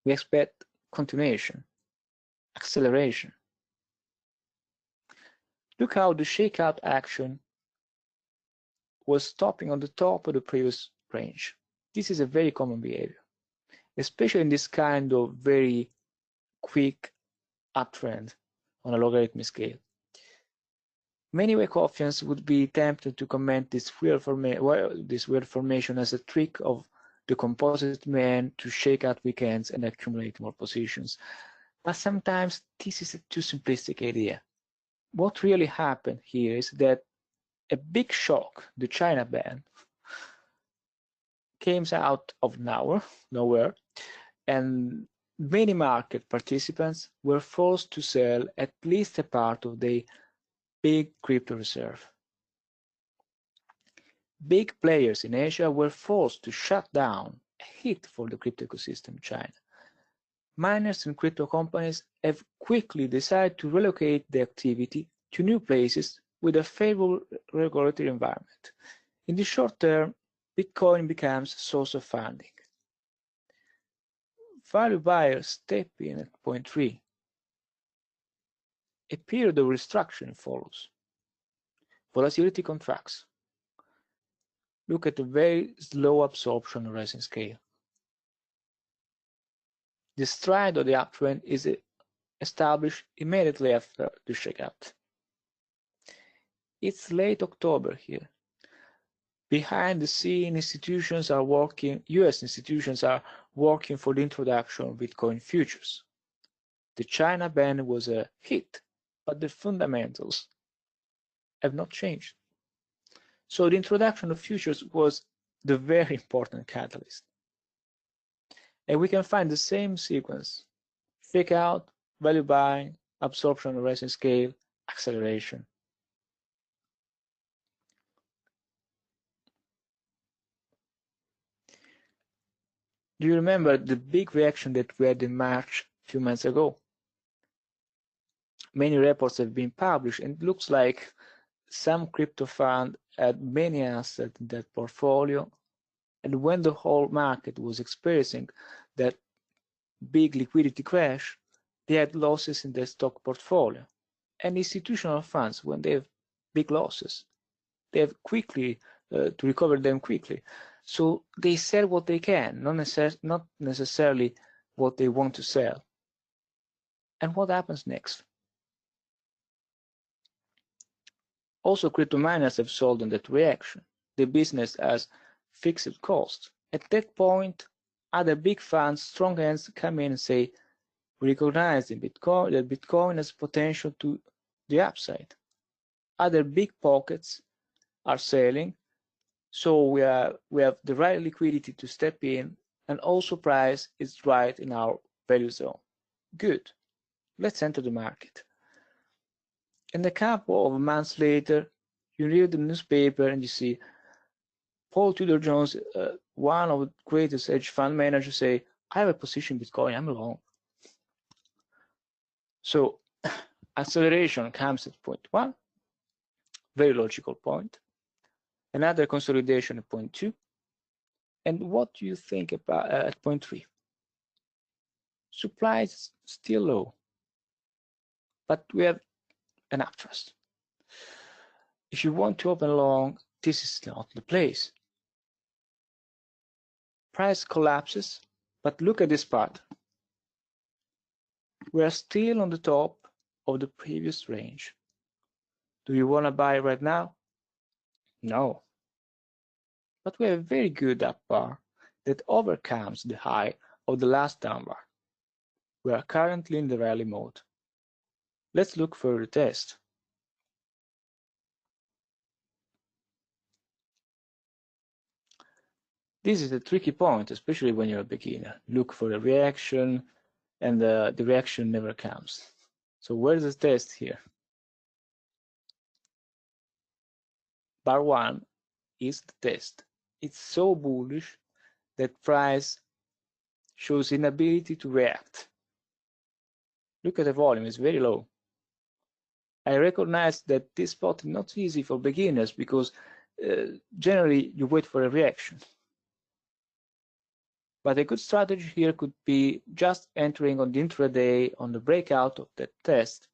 We expect continuation, acceleration. Look how the shakeout action was stopping on the top of the previous range. This is a very common behavior, especially in this kind of very quick uptrend on a logarithmic scale. Many Wyckofians would be tempted to comment this weird formation as a trick of the composite man to shake out weekends and accumulate more positions. But sometimes this is a too simplistic idea. What really happened here is that a big shock, the China ban, came out of nowhere, and many market participants were forced to sell at least a part of their big crypto reserve. Big players in Asia were forced to shut down, a hit for the crypto ecosystem in China. Miners and crypto companies have quickly decided to relocate their activity to new places with a favorable regulatory environment. In the short term, Bitcoin becomes a source of funding. Value buyers step in at point 3. A period of restructuring follows. Volatility contracts. Look at the very slow absorption rising scale. The stride of the uptrend is established immediately after the shakeout. It's late October here. Behind the scene, US institutions are working for the introduction of Bitcoin futures. The China ban was a hit, but the fundamentals have not changed. So the introduction of futures was the very important catalyst. And we can find the same sequence: fake out, value buying, absorption of rising scale, acceleration. Do you remember the big reaction that we had in March a few months ago? Many reports have been published, and it looks like some crypto fund had many assets in that portfolio, and when the whole market was experiencing that big liquidity crash, they had losses in their stock portfolio. And institutional funds, when they have big losses, they have quickly to recover them quickly. So they sell what they can, not necessarily what they want to sell. And what happens next? Also, crypto miners have sold on that reaction. The business has fixed costs. At that point, other big funds, strong hands come in and say, we recognize that Bitcoin has potential to the upside. Other big pockets are selling, so we have the right liquidity to step in, and also price is right in our value zone. Good. Let's enter the market. And a couple of months later, you read the newspaper and you see Paul Tudor Jones, one of the greatest hedge fund managers, say, I have a position in Bitcoin, I'm long. So acceleration comes at point 1, very logical point. Another consolidation at point 2. And what do you think about at point 3? Supply is still low, but we have an uptrust. If you want to open long, this is not the place. Price collapses, but look at this part. We are still on the top of the previous range. Do you want to buy right now? No. But we have a very good up bar that overcomes the high of the last down bar. We are currently in the rally mode. Let's look for a retest. This is a tricky point, especially when you're a beginner. Look for a reaction, and the reaction never comes. So where's the test here? Bar 1 is the test. It's so bullish that price shows inability to react. Look at the volume, it's very low. I recognize that this spot is not easy for beginners because generally you wait for a reaction. But a good strategy here could be just entering on the intraday on the breakout of that test.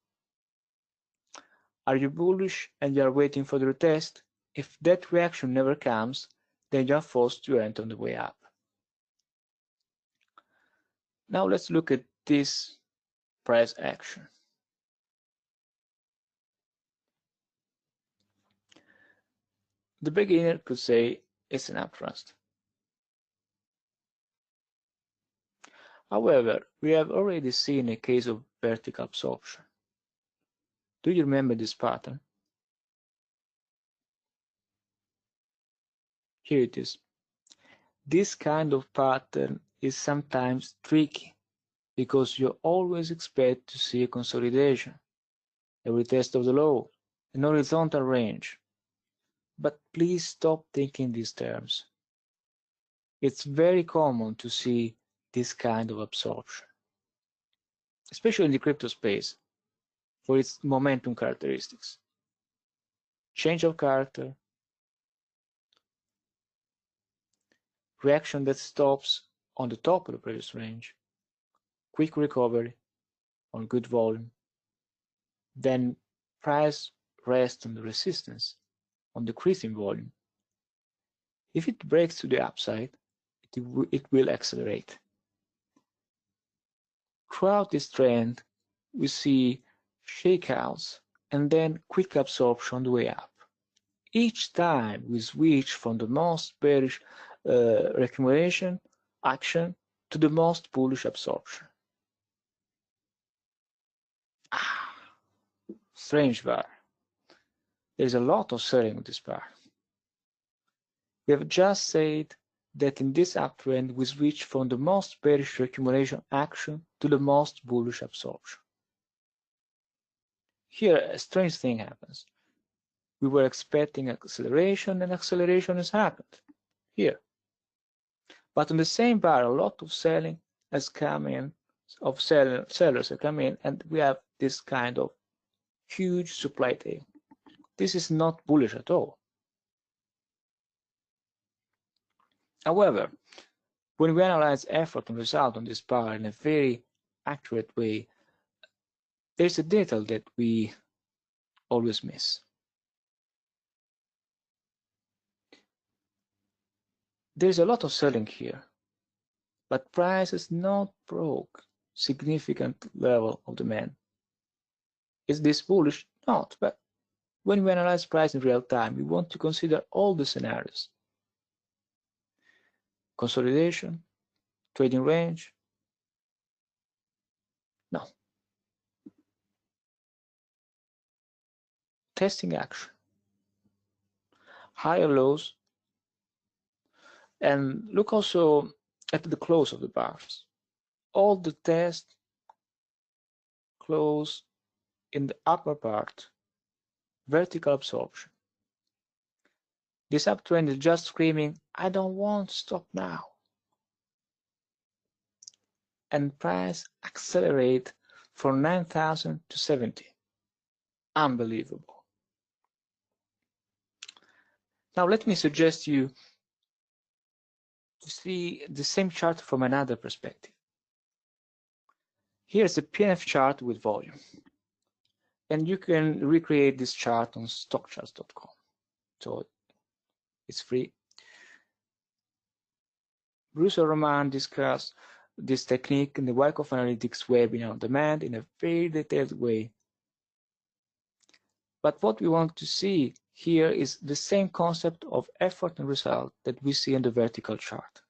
Are you bullish and you are waiting for the retest? If that reaction never comes, then you are forced to enter on the way up. Now let's look at this price action. The beginner could say it's an uptrust. However, we have already seen a case of vertical absorption. Do you remember this pattern? Here it is. This kind of pattern is sometimes tricky because you always expect to see a consolidation, a retest of the low, an horizontal range. But please stop thinking these terms. It's very common to see this kind of absorption, especially in the crypto space, for its momentum characteristics. Change of character, reaction that stops on the top of the previous range, quick recovery on good volume, then price rests on the resistance on decreasing volume. If it breaks to the upside, it will accelerate. Throughout this trend, we see shakeouts and then quick absorption on the way up. Each time we switch from the most bearish accumulation action to the most bullish absorption. Strange bar. There's a lot of selling on this bar. We have just said that in this uptrend we switch from the most bearish accumulation action to the most bullish absorption. Here a strange thing happens. We were expecting acceleration and acceleration has happened here. But on the same bar, a lot of selling has come in, sellers have come in, and we have this kind of huge supply tail. This is not bullish at all. However, when we analyze effort and result on this bar in a very accurate way, there's a detail that we always miss. There's a lot of selling here, but price has not broke significant level of demand. Is this bullish? Not, but when we analyze price in real time, we want to consider all the scenarios. Consolidation, trading range, no. Testing action, higher lows, and look also at the close of the bars. All the tests close in the upper part, vertical absorption. This uptrend is just screaming, I don't want to stop now. And price accelerate from 9,000 to 70. Unbelievable. Now let me suggest you to see the same chart from another perspective. Here's a PNF chart with volume. And you can recreate this chart on stockcharts.com. So it's free. Bruce and Roman discussed this technique in the Wyckoff Analytics webinar on demand in a very detailed way. But what we want to see here is the same concept of effort and result that we see in the vertical chart.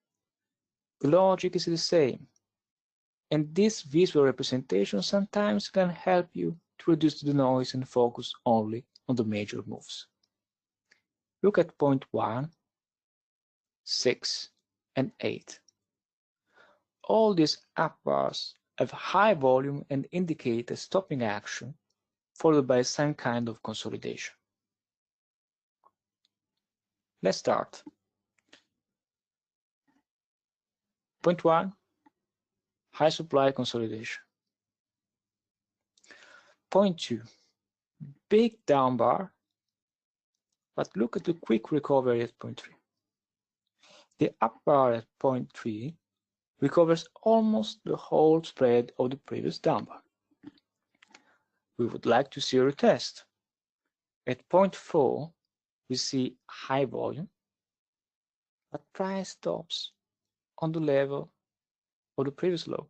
The logic is the same. And this visual representation sometimes can help you to reduce the noise and focus only on the major moves. Look at point 1, 6, and 8. All these up bars have high volume and indicate a stopping action followed by some kind of consolidation. Let's start. Point 1, high supply consolidation. Point 2, big down bar, but look at the quick recovery at point 3. The up bar at point 3 recovers almost the whole spread of the previous down bar. We would like to see a retest. At point 4, we see high volume, but price stops on the level of the previous low.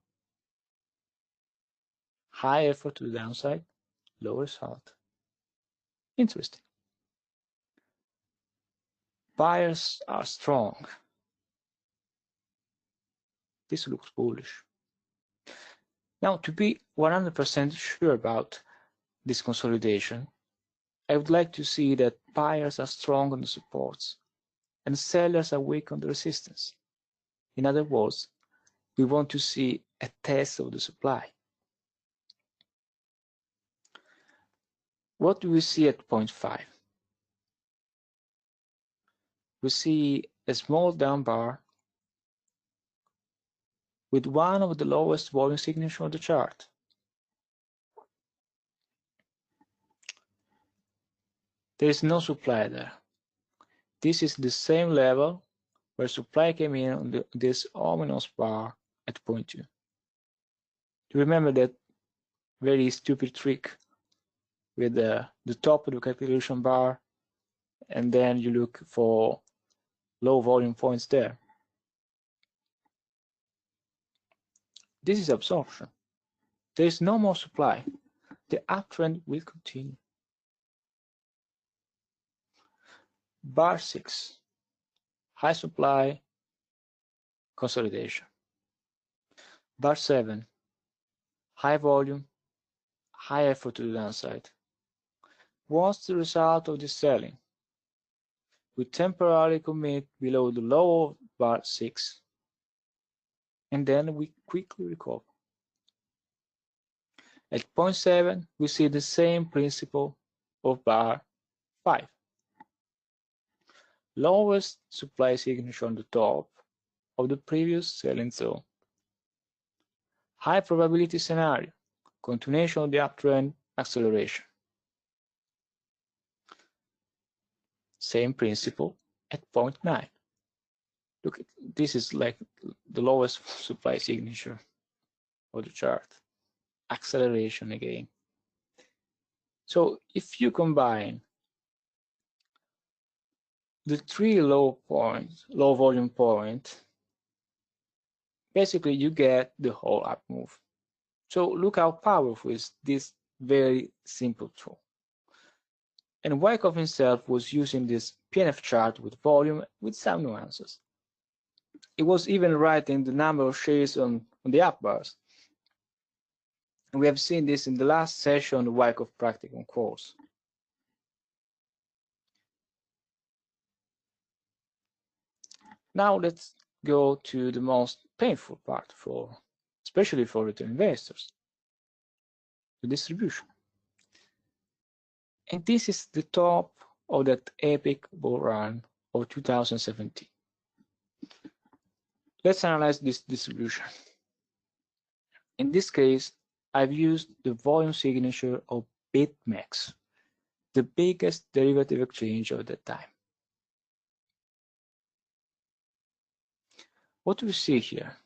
High effort to the downside, low result. Interesting. Buyers are strong. This looks bullish. Now, to be 100% sure about this consolidation, I would like to see that buyers are strong on the supports and sellers are weak on the resistance. In other words, we want to see a test of the supply. What do we see at point 5? We see a small down bar with one of the lowest volume signatures on the chart. There is no supply there. This is the same level where supply came in on this ominous bar at point 2. You remember that very stupid trick with the top of the calculation bar, and then you look for low volume points there. This is absorption. There is no more supply. The uptrend will continue. Bar 6, high supply consolidation. Bar 7, high volume, high effort to the downside. What's the result of this selling? We temporarily commit below the low of bar 6, and then we quickly recover. At point 7, we see the same principle of bar 5. Lowest supply signature on the top of the previous selling zone. High probability scenario, continuation of the uptrend, acceleration. Same principle at point 9. Look, this is like the lowest supply signature of the chart. Acceleration again. So if you combine the 3 low volume points, basically you get the whole up move. So look how powerful is this very simple tool. And Wyckoff himself was using this PNF chart with volume with some nuances. It was even writing the number of shares on the up bars. And we have seen this in the last session on the Wyckoff Practicum course. Now let's go to the most painful part, especially for retail investors, the distribution. And this is the top of that epic bull run of 2017. Let's analyze this distribution. In this case, I've used the volume signature of BitMEX, the biggest derivative exchange of that time. What do you see here?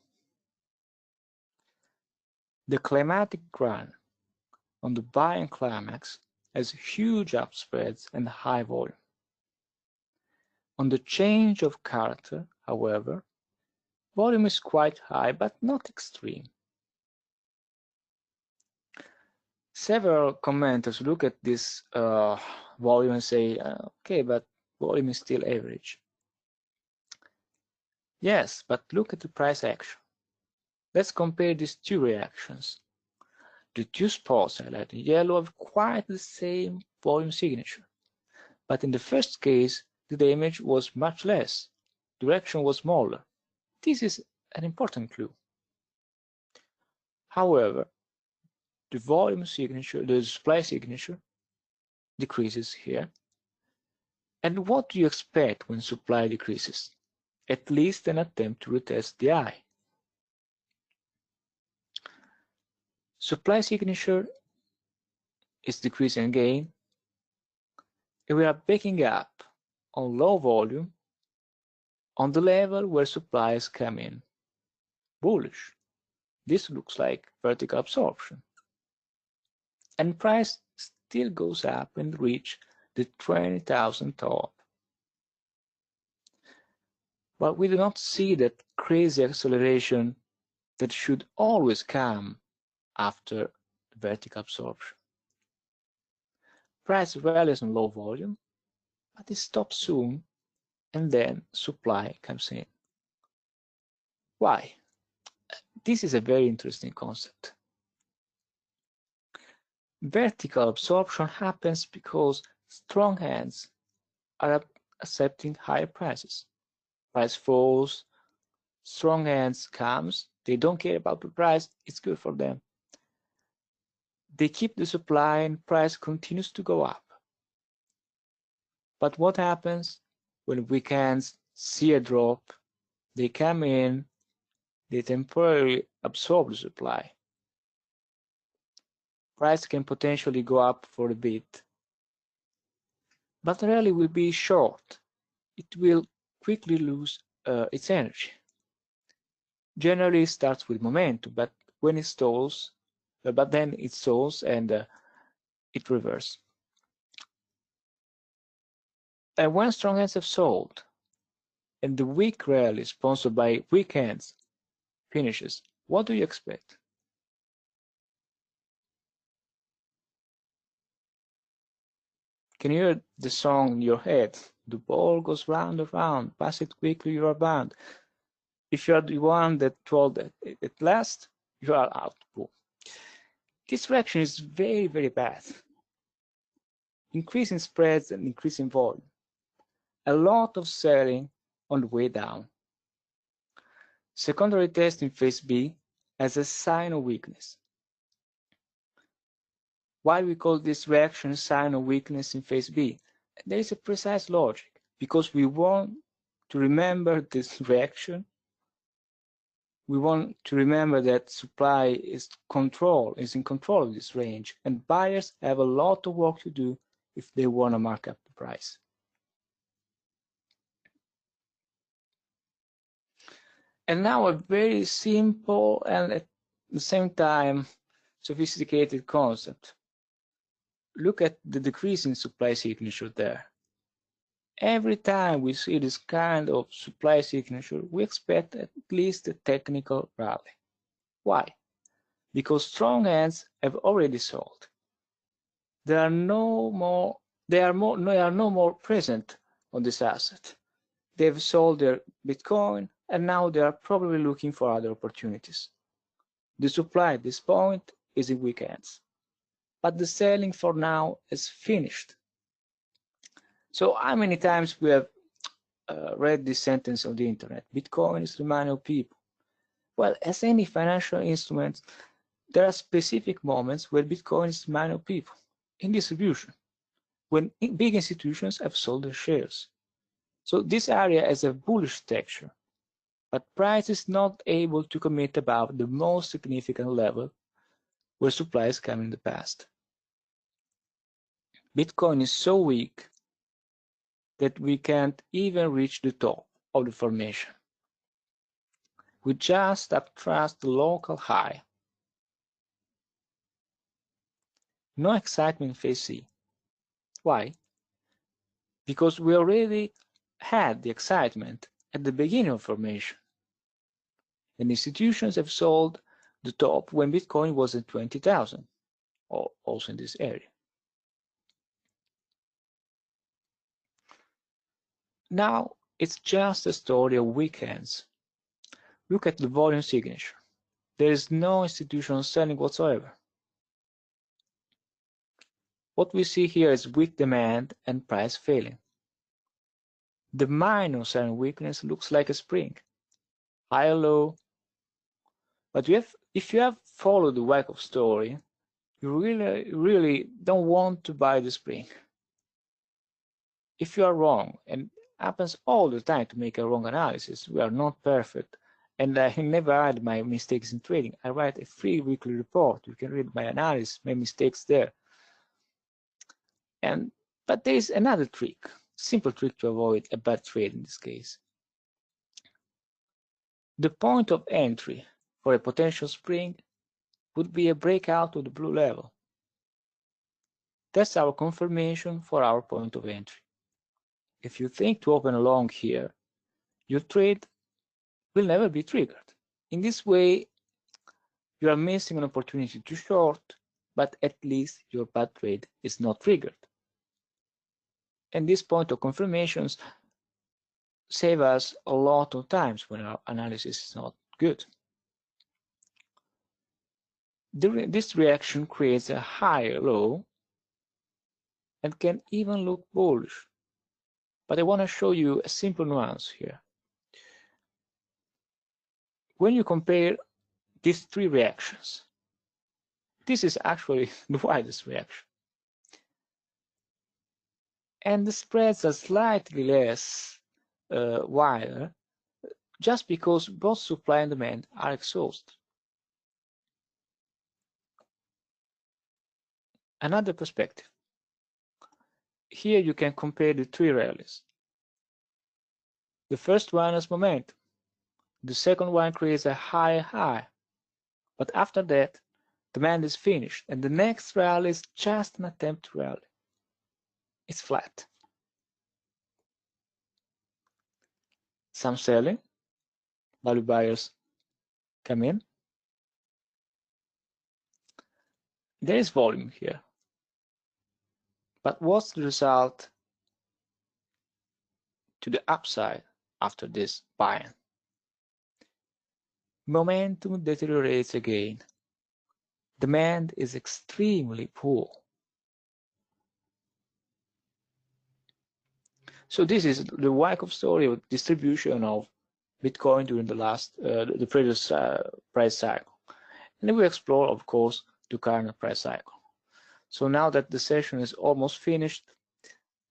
The climatic run on the buying climax has huge upspreads and high volume. On the change of character, however, volume is quite high but not extreme. Several commenters look at this volume and say, okay, but volume is still average. Yes, but look at the price action. Let's compare these two reactions. The two spots highlighted in yellow have quite the same volume signature, but in the first case, the damage was much less. Direction was smaller. This is an important clue. However, the volume signature, the supply signature, decreases here. And what do you expect when supply decreases? At least an attempt to retest the eye. Supply signature is decreasing again, and we are backing up on low volume on the level where supplies come in. Bullish. This looks like vertical absorption. And price still goes up and reach the 20,000 top. But we do not see that crazy acceleration that should always come after vertical absorption. Price rallies on low volume, but it stops soon, and then supply comes in. Why? This is a very interesting concept. Vertical absorption happens because strong hands are accepting higher prices. Price falls, strong hands comes, they don't care about the price, it's good for them. They keep the supply and price continues to go up. But what happens when weak hands see a drop? They come in, they temporarily absorb the supply. Price can potentially go up for a bit, but the rally will be short. It will quickly lose its energy. Generally, it starts with momentum, but when it stalls, but then it stalls and it reverses. And when strong hands have sold, and the weak rally sponsored by weak hands finishes, what do you expect? Can you hear the song in your head? The ball goes round and round, pass it quickly, you are bound. If you are the one that told that at last, you are out. This reaction is very, very bad. Increasing spreads and increasing volume. A lot of selling on the way down. Secondary test in phase B as a sign of weakness. Why we call this reaction a sign of weakness in phase B? There is a precise logic, because we want to remember this reaction. We want to remember that supply is in control of this range, and buyers have a lot of work to do if they want to mark up the price. And now a very simple and at the same time sophisticated concept. Look at the decrease in supply signature there. Every time we see this kind of supply signature, we expect at least a technical rally. Why? Because strong hands have already sold. They are no more present on this asset. They've sold their Bitcoin and now they are probably looking for other opportunities. The supply at this point is in weak hands, but the selling for now is finished. So how many times we have read this sentence on the internet? Bitcoin is the money of people. Well, as any financial instrument, there are specific moments where Bitcoin is the money of people in distribution, when big institutions have sold their shares. So this area has a bullish texture, but price is not able to commit above the most significant level where supplies come in the past. Bitcoin is so weak that we can't even reach the top of the formation. we just subtract the local high. No excitement in phase C. Why? Because we already had the excitement at the beginning of formation. And institutions have sold the top when Bitcoin was at 20,000, also in this area. Now it's just a story of weekends. Look at the volume signature. There is no institutional selling whatsoever. What we see here is weak demand and price failing. The minor selling weakness looks like a spring, high or low. But if you have followed the Wyckoff story, you really don't want to buy the spring. If you are wrong, and it happens all the time to make a wrong analysis, we are not perfect, and I never hide my mistakes in trading. I write a free weekly report. You can read my analysis, my mistakes there. But there is another trick, simple trick to avoid a bad trade in this case. The point of entry for a potential spring would be a breakout of the blue level. That's our confirmation for our point of entry. If you think to open long here, your trade will never be triggered. In this way, you are missing an opportunity to short, but at least your bad trade is not triggered. And this point of confirmations save us a lot of times when our analysis is not good. This reaction creates a higher low and can even look bullish. But I want to show you a simple nuance here. When you compare these three reactions, this is actually the widest reaction. And the spreads are slightly less wider just because both supply and demand are exhausted. Another perspective. Here you can compare the three rallies. The first one has momentum. The second one creates a higher high. But after that, demand is finished, and the next rally is just an attempt to rally. It's flat. Some selling, value buyers come in. There is volume here. But what's the result to the upside after this buying? Momentum deteriorates again. Demand is extremely poor. So this is the Wyckoff story of distribution of Bitcoin during the previous price cycle. And we explore, of course, the current price cycle. So now that the session is almost finished,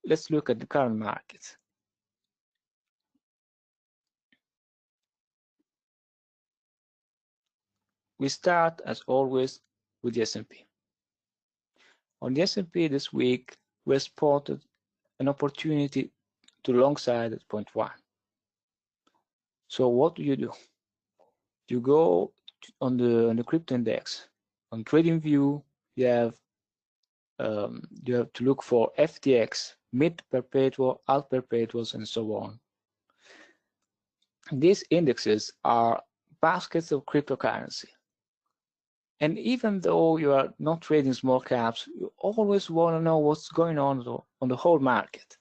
let's look at the current market. We start, as always, with the S&P. On the S&P this week, we spotted an opportunity to the long side at 0.1. So what do? You go on the crypto index. On TradingView, you have to look for FTX, mid perpetual, alt perpetuals, and so on. These indexes are baskets of cryptocurrency. And even though you are not trading small caps, you always want to know what's going on the whole market.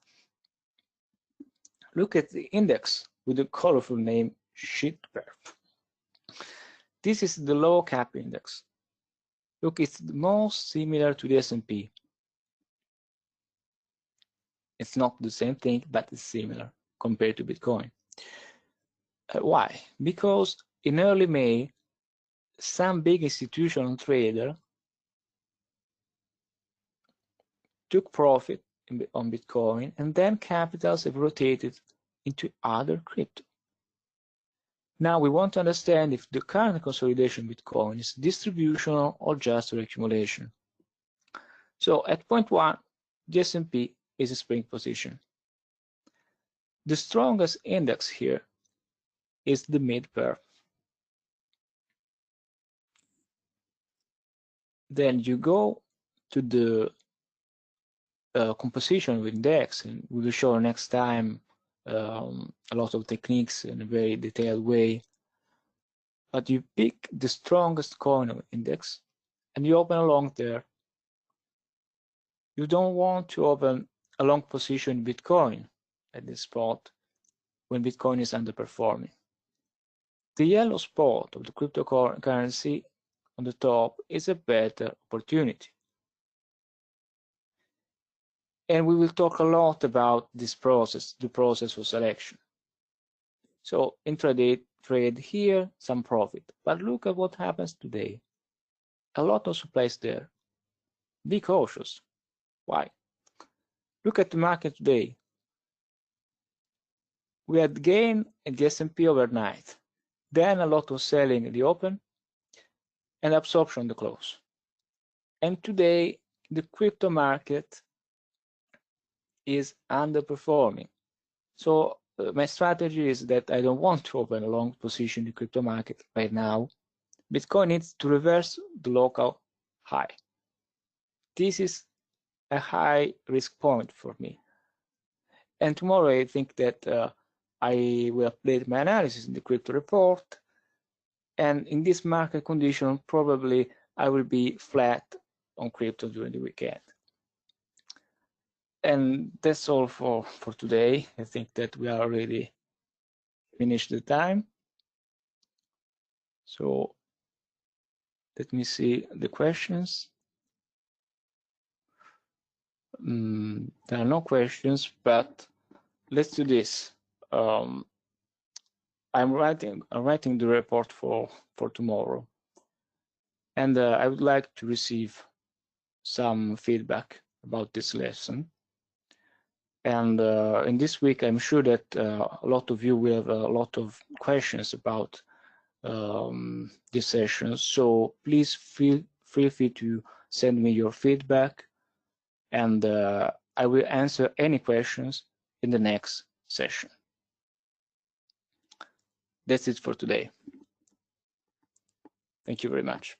Look at the index with the colorful name SHITPERF. This is the low cap index. Look, it's the most similar to the S&P. It's not the same thing, but it's similar compared to Bitcoin. Why? Because in early May, some big institutional trader took profit on Bitcoin, and then capitals have rotated into other crypto. Now we want to understand if the current consolidation Bitcoin is distributional or just accumulation. So at 0.1, the S&P is a spring position. The strongest index here is the mid-perf. Then you go to the composition of index, and we will show next time a lot of techniques in a very detailed way. But you pick the strongest coin of index and you open a long there. You don't want to open a long position in Bitcoin at this spot when Bitcoin is underperforming. The yellow spot of the cryptocurrency on the top is a better opportunity. And we will talk a lot about this process, the process of selection. So intraday trade here, some profit. But look at what happens today. A lot of supply is there. Be cautious. Why? Look at the market today. We had gain at the S&P overnight, then a lot of selling at the open, and absorption at the close. And today, the crypto market is underperforming. So my strategy is that I don't want to open a long position in the crypto market right now. Bitcoin needs to reverse the local high. This is a high risk point for me. And tomorrow I think that I will update my analysis in the crypto report. And in this market condition, probably I will be flat on crypto during the weekend. And that's all for today. I think that we are already finished the time. So let me see the questions. There are no questions, but let's do this. I'm writing the report for tomorrow, and I would like to receive some feedback about this lesson. And in this week, I'm sure that a lot of you will have a lot of questions about this session. So please feel free to send me your feedback, and I will answer any questions in the next session. That's it for today. Thank you very much.